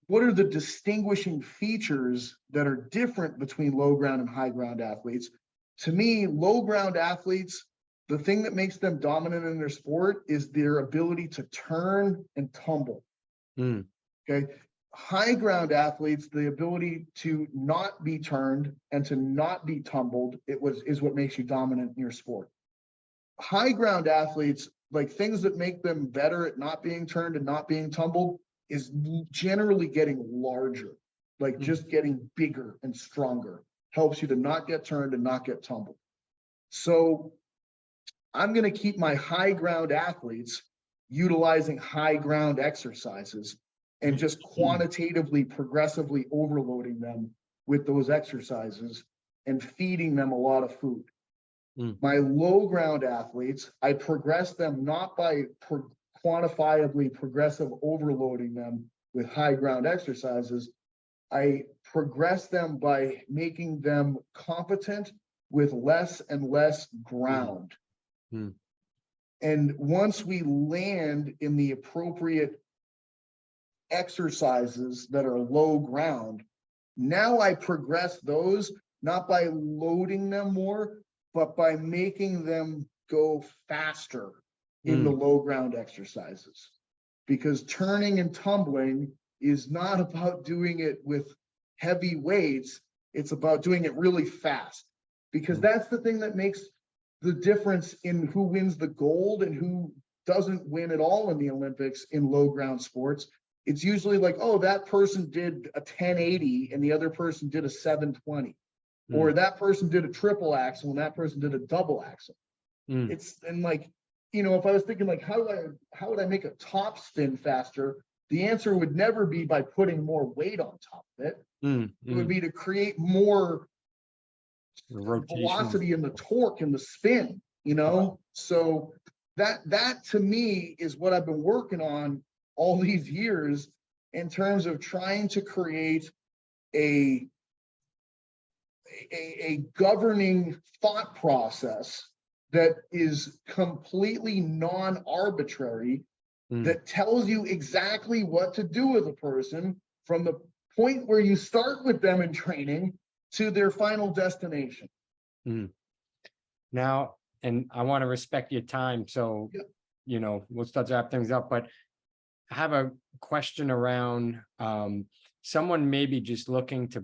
S2: What are the distinguishing features that are different between low ground and high ground athletes? To me, low ground athletes, the thing that makes them dominant in their sport is their ability to turn and tumble. Okay. High ground athletes, the ability to not be turned and to not be tumbled, is what makes you dominant in your sport. High ground athletes, like things that make them better at not being turned and not being tumbled, is generally getting larger, like just getting bigger and stronger, helps you to not get turned and not get tumbled. So I'm going to keep my high ground athletes utilizing high ground exercises and just quantitatively, progressively overloading them with those exercises and feeding them a lot of food. My low ground athletes, I progress them not by quantifiably progressive overloading them with high ground exercises. I progress them by making them competent with less and less ground. And once we land in the appropriate exercises that are low ground, now I progress those not by loading them more, but by making them go faster in the low ground exercises. Because turning and tumbling is not about doing it with heavy weights, it's about doing it really fast. Because that's the thing that makes the difference in who wins the gold and who doesn't win at all in the Olympics in low ground sports. It's usually like, oh, that person did a 1080 and the other person did a 720. Or that person did a triple axel and that person did a double axel. It's, and like, you know, if I was thinking like, how would I make a top spin faster? The answer would never be by putting more weight on top of it. It would be to create more velocity in the torque and the spin, you know? So that to me is what I've been working on all these years in terms of trying to create a governing thought process that is completely non-arbitrary, that tells you exactly what to do with a person from the point where you start with them in training to their final destination.
S1: Now, and I want to respect your time, so you know, we'll start to wrap things up, but I have a question around someone maybe just looking to,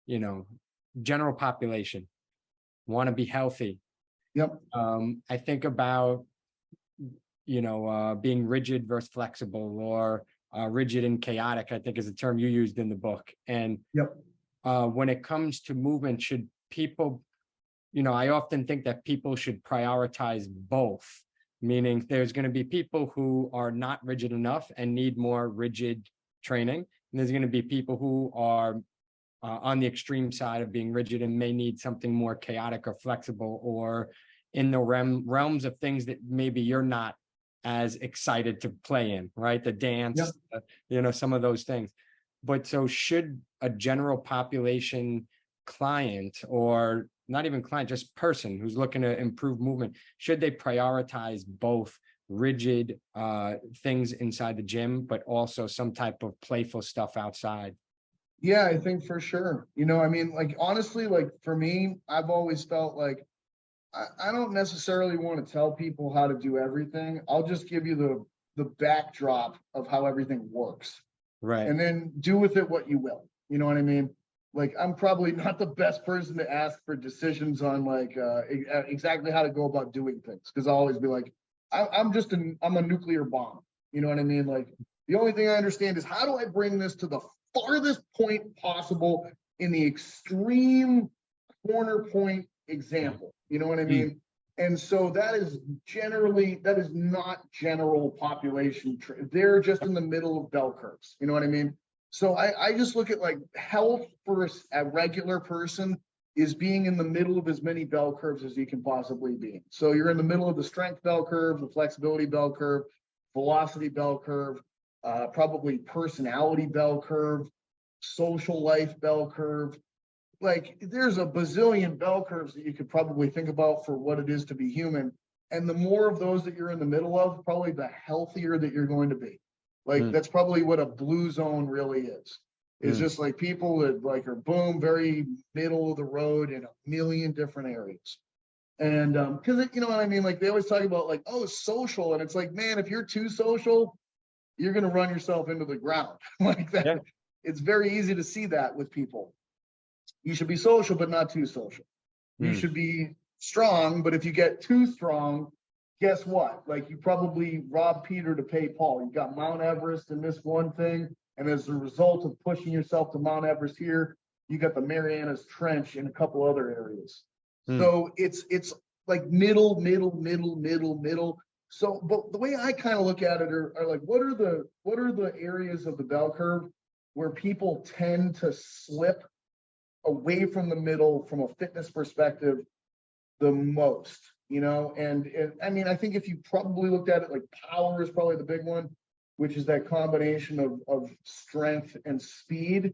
S1: you know, general population, want to be healthy. I think about, you know, being rigid versus flexible, or rigid and chaotic, I think is a term you used in the book. And when it comes to movement, should people, you know, I often think that people should prioritize both, meaning there's going to be people who are not rigid enough and need more rigid training. And there's going to be people who are on the extreme side of being rigid and may need something more chaotic or flexible, or in the realms of things that maybe you're not as excited to play in, right? The dance, you know, some of those things. But so should a general population client, or not even client, just person who's looking to improve movement, should they prioritize both rigid things inside the gym, but also some type of playful stuff outside?
S2: Yeah, I think for sure. You know, I mean, like, honestly, like for me, I've always felt like I don't necessarily want to tell people how to do everything. I'll just give you the backdrop of how everything works.
S1: Right.
S2: And then do with it what you will. You know what I mean? Like, I'm probably not the best person to ask for decisions on like exactly how to go about doing things. Cause I'll always be like, I'm a nuclear bomb. You know what I mean? Like, the only thing I understand is how do I bring this to the farthest point possible in the extreme corner point example. You know what I mean? And so that is not general population. They're just in the middle of bell curves. You know what I mean? So I just look at like health for a regular person is being in the middle of as many bell curves as you can possibly be. So you're in the middle of the strength bell curve, the flexibility bell curve, velocity bell curve, probably personality bell curve, social life bell curve. Like, there's a bazillion bell curves that you could probably think about for what it is to be human. And the more of those that you're in the middle of, probably the healthier that you're going to be. Like, that's probably what a blue zone really is. It's just like people that like are boom, very middle of the road in a million different areas. And because you know what I mean? Like, they always talk about like, oh, social. And it's like, man, if you're too social, you're going to run yourself into the ground like that. Yeah. It's very easy to see that with people. You should be social, but not too social. You should be strong, but if you get too strong, guess what? Like, you probably rob Peter to pay Paul. You got Mount Everest in this one thing, and as a result of pushing yourself to Mount Everest here, you got the Marianas Trench in a couple other areas. So it's like middle. So, but the way I kind of look at it are like, what are the areas of the bell curve where people tend to slip away from the middle from a fitness perspective the most, you know? And I mean, I think if you probably looked at it, like power is probably the big one, which is that combination of strength and speed.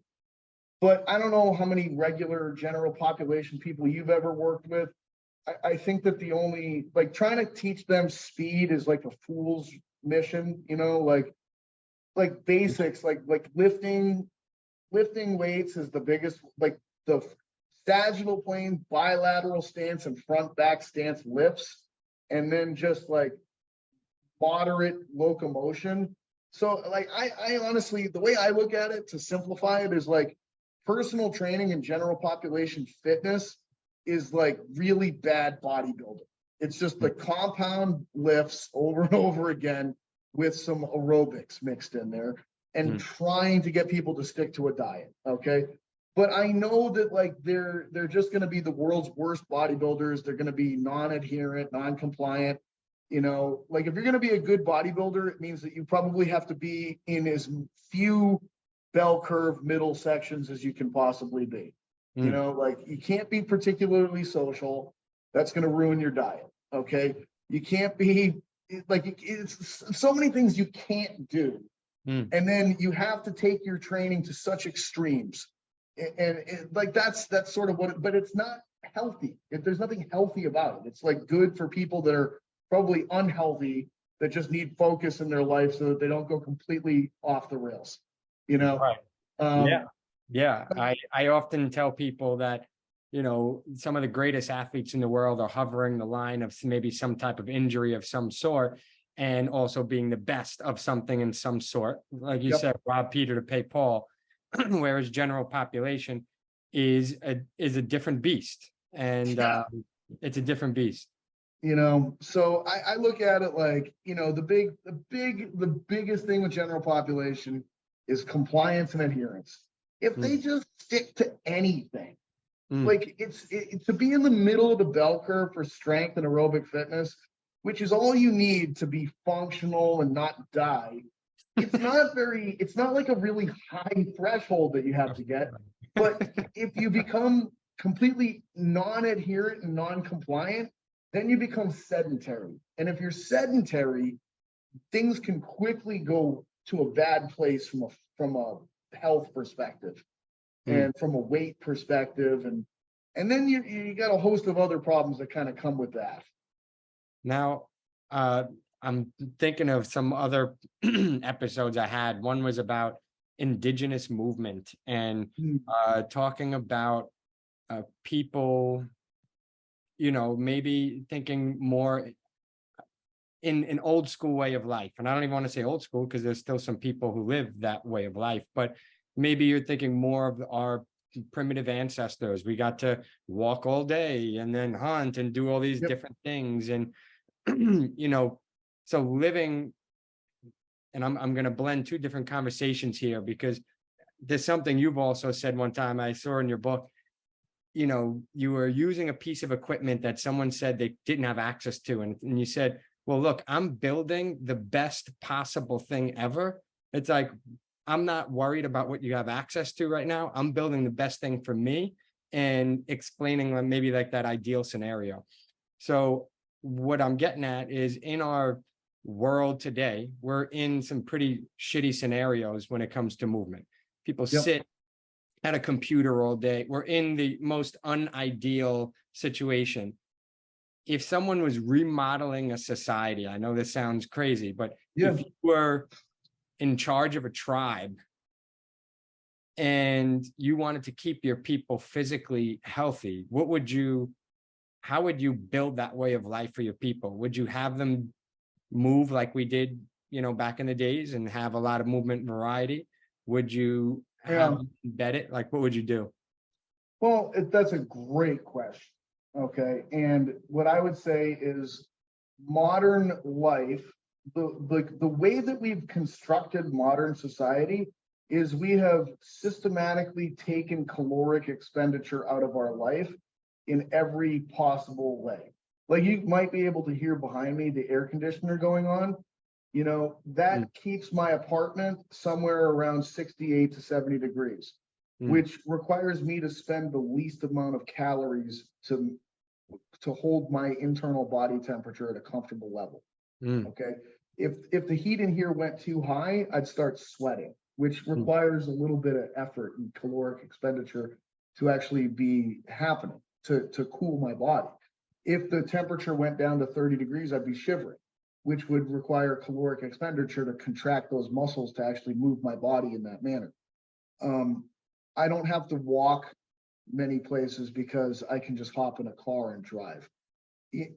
S2: But I don't know how many regular general population people you've ever worked with. I think that the only, like, trying to teach them speed is like a fool's mission, you know, like basics, like lifting weights is the biggest, like the sagittal plane, bilateral stance, and front back stance lifts, and then just like moderate locomotion. So like I honestly, the way I look at it, to simplify it, is like personal training and general population fitness is like really bad bodybuilding. It's just the compound lifts over and over again with some aerobics mixed in there, and trying to get people to stick to a diet. Okay. But I know that like they're just going to be the world's worst bodybuilders. They're going to be non-adherent, non-compliant. You know, like if you're going to be a good bodybuilder, it means that you probably have to be in as few bell curve middle sections as you can possibly be. You know, like you can't be particularly social. That's going to ruin your diet. Okay. You can't be like, it's so many things you can't do. And then you have to take your training to such extremes. And like, that's sort of what, but it's not healthy. There's nothing healthy about it. It's like good for people that are probably unhealthy, that just need focus in their life so that they don't go completely off the rails, you know?
S1: Right. Yeah. I often tell people that, you know, some of the greatest athletes in the world are hovering the line of maybe some type of injury of some sort, and also being the best of something in some sort. Like you said, rob Peter to pay Paul, whereas general population is a different beast. And it's a different beast.
S2: You know, so I look at it like, you know, the biggest thing with general population is compliance and adherence. If they just stick to anything, like it's to be in the middle of the bell curve for strength and aerobic fitness, which is all you need to be functional and not die. It's not like a really high threshold that you have to get. But if you become completely non-adherent and non-compliant, then you become sedentary. And if you're sedentary, things can quickly go to a bad place from a health perspective and from a weight perspective. And then you got a host of other problems that kind of come with that.
S1: Now, I'm thinking of some other episodes I had. One was about indigenous movement and talking about people, you know, maybe thinking more in an old school way of life. And I don't even want to say old school because there's still some people who live that way of life, but maybe you're thinking more of our primitive ancestors. We got to walk all day and then hunt and do all these different things. And, you know, so living, and I'm going to blend two different conversations here, because there's something you've also said one time I saw in your book. You know, you were using a piece of equipment that someone said they didn't have access to. And you said, well, look, I'm building the best possible thing ever. It's like, I'm not worried about what you have access to right now. I'm building the best thing for me and explaining maybe like that ideal scenario. So what I'm getting at is, in our world today, we're in some pretty shitty scenarios when it comes to movement. People sit at a computer all day. We're in the most unideal situation. If someone was remodeling a society, I know this sounds crazy, but if you were in charge of a tribe and you wanted to keep your people physically healthy, how would you build that way of life for your people? Would you have them move like we did, you know, back in the days, and have a lot of movement variety? Would you have them embed it? Like, what would you do?
S2: Well, that's a great question. Okay. And what I would say is modern life, the way that we've constructed modern society is we have systematically taken caloric expenditure out of our life in every possible way. Like, you might be able to hear behind me the air conditioner going on. You know, that keeps my apartment somewhere around 68 to 70 degrees, which requires me to spend the least amount of calories to hold my internal body temperature at a comfortable level. Okay. If the heat in here went too high, I'd start sweating, which requires a little bit of effort and caloric expenditure to actually be happening to cool my body. If the temperature went down to 30 degrees, I'd be shivering, which would require caloric expenditure to contract those muscles to actually move my body in that manner. I don't have to walk many places because I can just hop in a car and drive.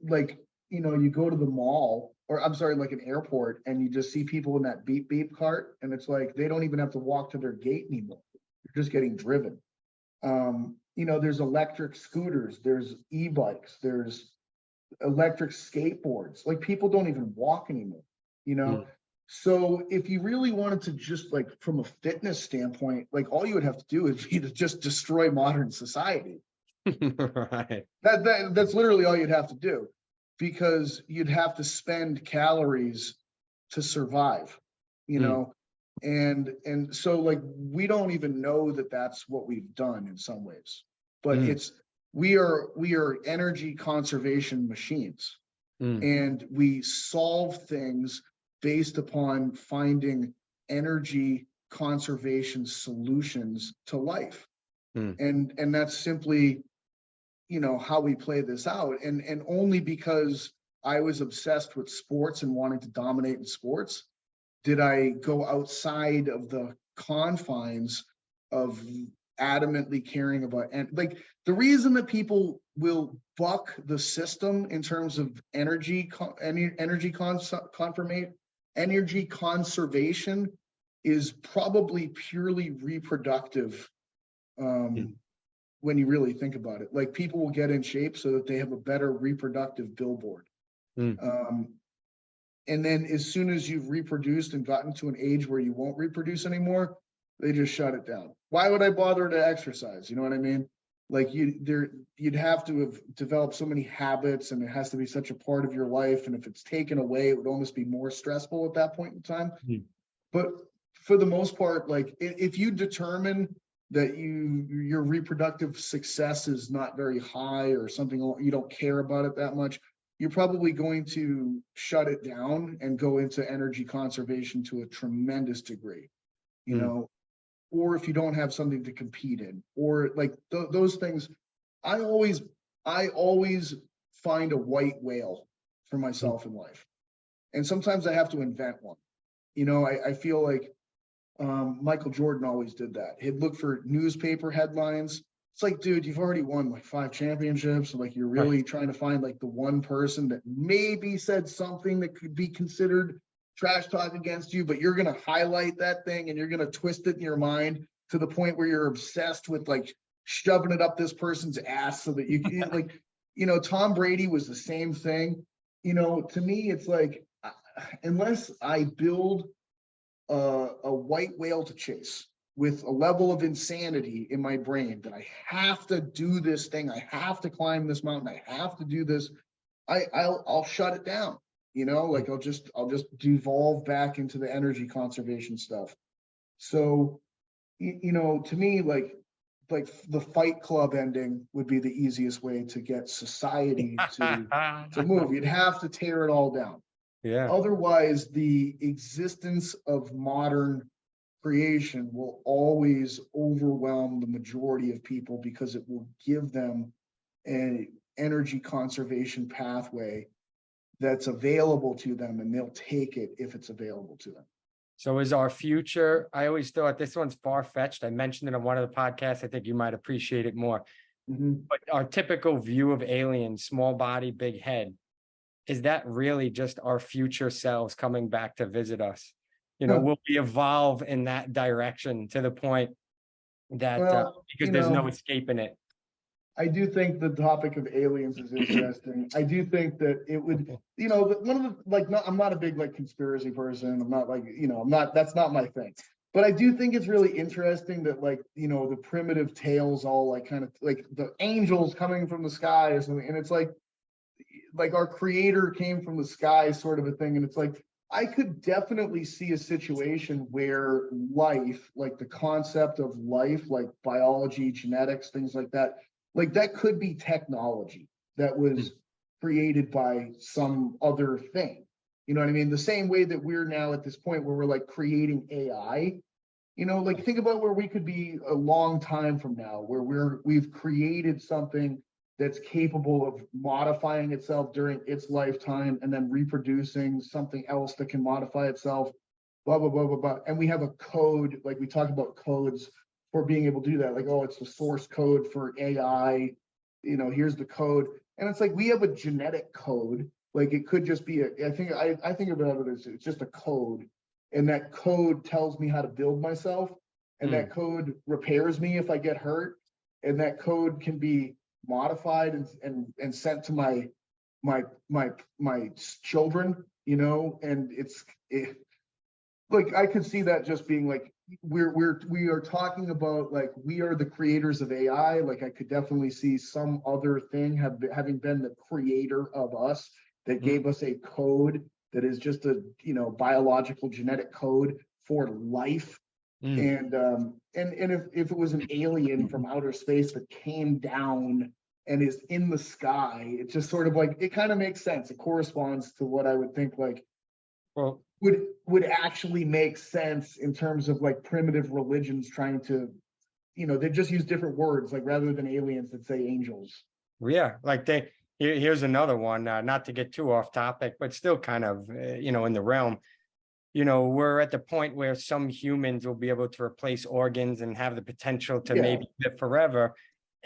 S2: Like, you know, you go to the mall, or I'm sorry, like an airport, and you just see people in that beep beep cart, and it's like they don't even have to walk to their gate anymore. They're just getting driven. You know, there's electric scooters, there's e-bikes, there's electric skateboards. Like people don't even walk anymore, you know? So if you really wanted to just like from a fitness standpoint, like all you would have to do is be to just destroy modern society.
S1: Right.
S2: That's literally all you'd have to do, because you'd have to spend calories to survive, you know? And so like we don't even know that that's what we've done in some ways, but we are energy conservation machines, and we solve things based upon finding energy conservation solutions to life. And that's simply, you know, how we play this out. And only because I was obsessed with sports and wanting to dominate in sports did I go outside of the confines of adamantly caring about, and like the reason that people will buck the system in terms of energy conservation is probably purely reproductive. When you really think about it, like people will get in shape so that they have a better reproductive billboard. And then as soon as you've reproduced and gotten to an age where you won't reproduce anymore, they just shut it down. Why would I bother to exercise? You know what I mean? Like you'd have to have developed so many habits, and it has to be such a part of your life. And if it's taken away, it would almost be more stressful at that point in time. But for the most part, like if you determine that your reproductive success is not very high or something, you don't care about it that much, you're probably going to shut it down and go into energy conservation to a tremendous degree, you know, or if you don't have something to compete in, or like those things. I always find a white whale for myself in life. And sometimes I have to invent one. You know, I feel like Michael Jordan always did that. He'd look for newspaper headlines. It's like, dude, you've already won like 5 championships. So like you're really trying to find like the one person that maybe said something that could be considered trash talk against you, but you're going to highlight that thing and you're going to twist it in your mind to the point where you're obsessed with like shoving it up this person's ass so that you can like, you know, Tom Brady was the same thing. You know, to me, it's like, unless I build a white whale to chase with a level of insanity in my brain that I have to do this thing, I have to climb this mountain, I have to do this, I'll shut it down. You know, like I'll just devolve back into the energy conservation stuff. So, you know, to me, like the Fight Club ending would be the easiest way to get society to move. You'd have to tear it all down.
S1: Yeah.
S2: Otherwise, the existence of modern creation will always overwhelm the majority of people because it will give them an energy conservation pathway that's available to them, and they'll take it if it's available to them.
S1: So is our future, I always thought this one's far-fetched. I mentioned it on one of the podcasts. I think you might appreciate it more. But our typical view of aliens, small body, big head, is that really just our future selves coming back to visit us? You know, will we evolve in that direction to the point that, because there's no escaping it?
S2: I do think the topic of aliens is interesting. I do think that it would, you know, one of the, like, I'm not a big, like, conspiracy person. I'm not like, you know, that's not my thing. But I do think it's really interesting that, like, you know, the primitive tales all, like, kind of, like, the angels coming from the sky or something. And it's like our creator came from the sky sort of a thing. And it's like, I could definitely see a situation where life, like the concept of life, like biology, genetics, things like that could be technology that was created by some other thing. You know what I mean? The same way that we're now at this point where we're like creating AI, you know, like think about where we could be a long time from now, where we've created something that's capable of modifying itself during its lifetime and then reproducing something else that can modify itself, blah, blah, blah, blah, blah. And we have a code, like we talked about codes for being able to do that. Like, oh, it's the source code for AI, here's the code. And it's like, we have a genetic code. Like, it could just be I think about it as it's just a code. And that code tells me how to build myself. And that code repairs me if I get hurt. And that code can be modified and sent to my children, and like, I could see that just being like, we are talking about, like, we are the creators of AI. Like, I could definitely see some other thing having been the creator of us that gave us a code that is just a biological genetic code for life. And if it was an alien from outer space that came down and is in the sky, it's just sort of like, it kind of makes sense. It corresponds to what I would think, like,
S1: Well,
S2: would actually make sense in terms of, like, primitive religions trying to, they just use different words, like, rather than aliens that say angels.
S1: yeah, like here's another one, not to get too off topic, but still kind of, in the realm. We're at the point where some humans will be able to replace organs and have the potential to maybe live forever.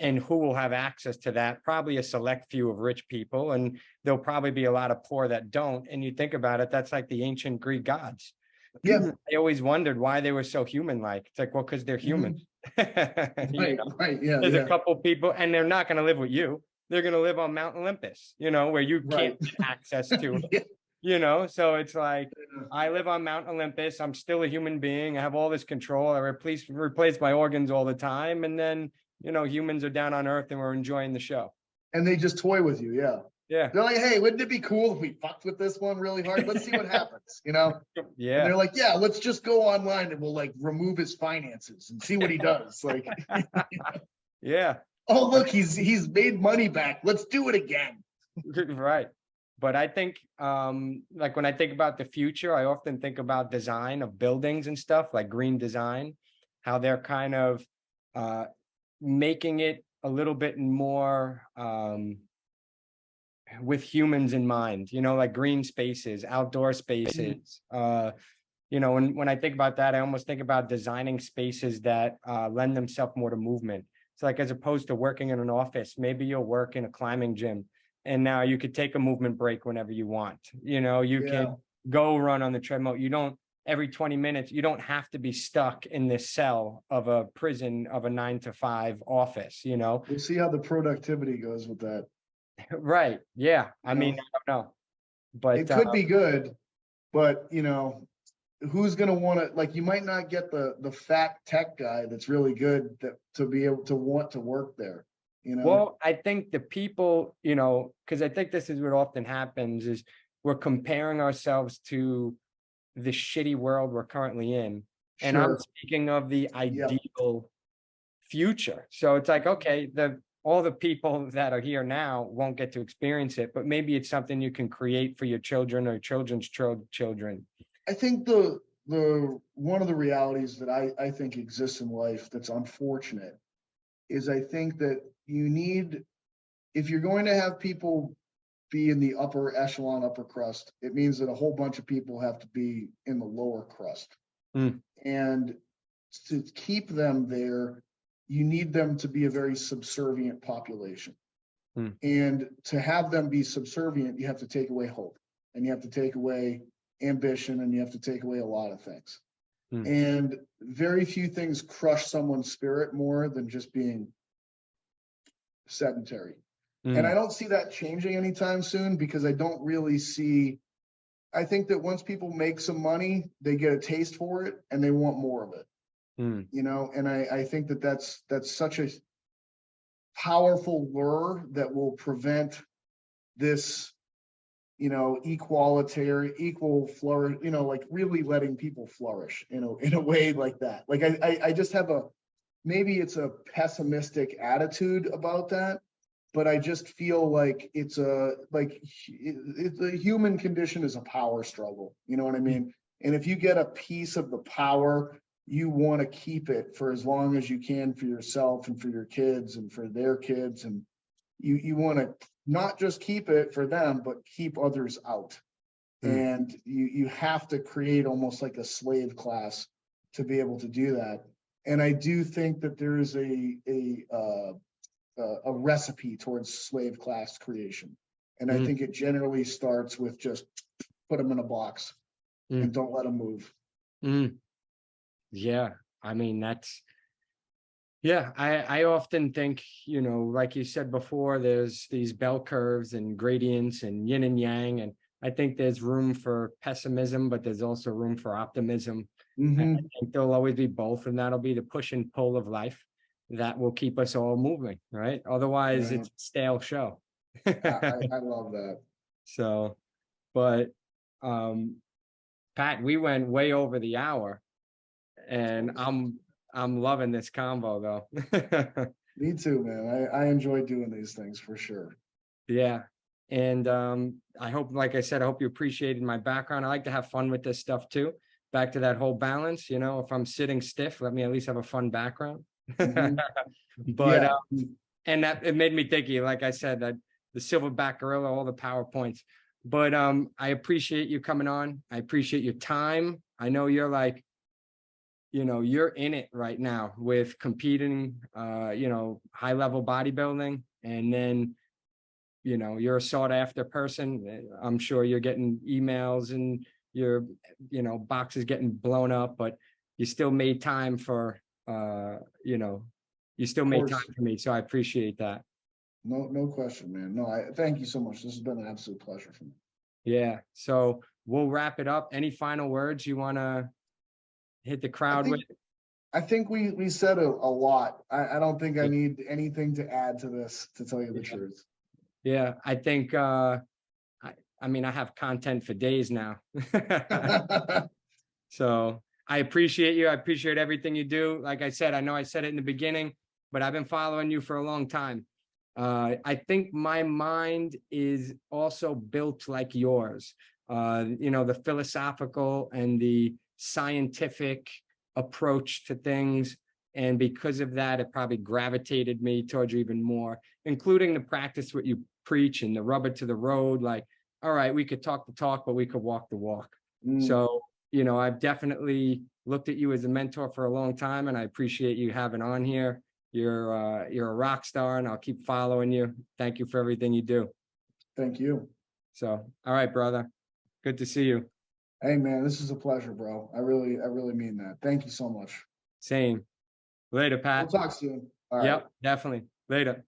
S1: And who will have access to that? Probably a select few of rich people, and there'll probably be a lot of poor that don't. And you think about it, that's like the ancient Greek gods.
S2: Yeah.
S1: I always wondered why they were so human-like. It's like, well, because they're human.
S2: Right. Yeah.
S1: There's a couple people, and they're not going to live with you. They're going to live on Mount Olympus, where you can't get access to. So it's like, I live on Mount Olympus. I'm still a human being. I have all this control. I replace my organs all the time. And then, humans are down on Earth and we're enjoying the show.
S2: And they just toy with you. Yeah.
S1: Yeah.
S2: They're like, hey, wouldn't it be cool if we fucked with this one really hard? Let's see what happens,
S1: Yeah.
S2: And they're like, yeah, let's just go online and we'll, like, remove his finances and see what he does. Like,
S1: yeah.
S2: Oh, look, he's made money back. Let's do it again.
S1: Right. But I think, like, when I think about the future, I often think about design of buildings and stuff, like green design, how they're kind of making it a little bit more with humans in mind, like green spaces, outdoor spaces. When I think about that, I almost think about designing spaces that lend themselves more to movement. So, like, as opposed to working in an office, maybe you'll work in a climbing gym. And now you could take a movement break whenever you want. You can go run on the treadmill. You don't, every 20 minutes, you don't have to be stuck in this cell of a prison of a 9-to-5 office, We'll
S2: see how the productivity goes with that.
S1: Right. Yeah. I mean, I don't know. But
S2: it could be good, but who's going to want to, like, you might not get the fat tech guy that's really good to be able to want to work there.
S1: Well, I think the people, because I think this is what often happens is we're comparing ourselves to the shitty world we're currently in. And I'm speaking of the ideal future. So it's like, okay, all the people that are here now won't get to experience it, but maybe it's something you can create for your children or children's children.
S2: I think the one of the realities that I think exists in life that's unfortunate is, I think that you need, if you're going to have people be in the upper echelon, upper crust, it means that a whole bunch of people have to be in the lower crust. And to keep them there, you need them to be a very subservient population. And to have them be subservient, you have to take away hope, and you have to take away ambition, and you have to take away a lot of things. And very few things crush someone's spirit more than just being sedentary. And I don't see that changing anytime soon, because I don't really see, I think that once people make some money, they get a taste for it and they want more of it. And I think that that's such a powerful lure that will prevent this, equal flourish, like really letting people flourish, in a way like that. Like, I just have maybe it's a pessimistic attitude about that, but I just feel like it's the human condition is a power struggle. You know what I mean? And if you get a piece of the power, you want to keep it for as long as you can for yourself and for your kids and for their kids. And you want to not just keep it for them, but keep others out. And you have to create almost like a slave class to be able to do that. And I do think that there is a recipe towards slave class creation. And I think it generally starts with just put them in a box and don't let them move.
S1: Yeah, I mean, yeah, I often think, you know, like you said before, there's these bell curves and gradients and yin and yang. And I think there's room for pessimism, but there's also room for optimism. I think there'll always be both, and that'll be the push and pull of life that will keep us all moving, right? Otherwise, it's a stale show.
S2: I love that.
S1: So, but Pat, we went way over the hour, and I'm loving this combo though.
S2: Me too, man. I enjoy doing these things for sure.
S1: Yeah. And I hope, like I said, I hope you appreciated my background. I like to have fun with this stuff too. Back to that whole balance, you know, if I'm sitting stiff, let me at least have a fun background. But
S2: Yeah.
S1: And that it made me think of you, like I said, that the silverback gorilla, all the PowerPoints. But I appreciate you coming on. I appreciate your time. I know you're like, you know, you're in it right now with competing, you know, high level bodybuilding, and then, you know, you're a sought after person. I'm sure you're getting emails and your, you know, boxes getting blown up, but you still made time for, you know, you still made time for me. So I appreciate that.
S2: No question, man. No, I thank you so much. This has been an absolute pleasure for me.
S1: Yeah. So we'll wrap it up. Any final words you want to hit the crowd with?
S2: I think we said a lot. I don't think I need anything to add to this, to tell you the truth.
S1: Yeah, I think I mean, I have content for days now. So I appreciate you. I appreciate everything you do. Like I said, I know I said it in the beginning, but I've been following you for a long time. I think my mind is also built like yours. You know, the philosophical and the scientific approach to things. And because of that, it probably gravitated me towards you even more, including the practice what you preach and the rubber to the road. Like, all right, we could talk the talk, but we could walk the walk. So, you know, I've definitely looked at you as a mentor for a long time, and I appreciate you having on here. You're a rock star, and I'll keep following you. Thank you for everything you do.
S2: Thank you.
S1: So, all right, brother. Good to see you.
S2: Hey, man, this is a pleasure, bro. I really mean that. Thank you so much.
S1: Same. Later, Pat.
S2: We'll talk soon. All right.
S1: Yep, definitely. Later.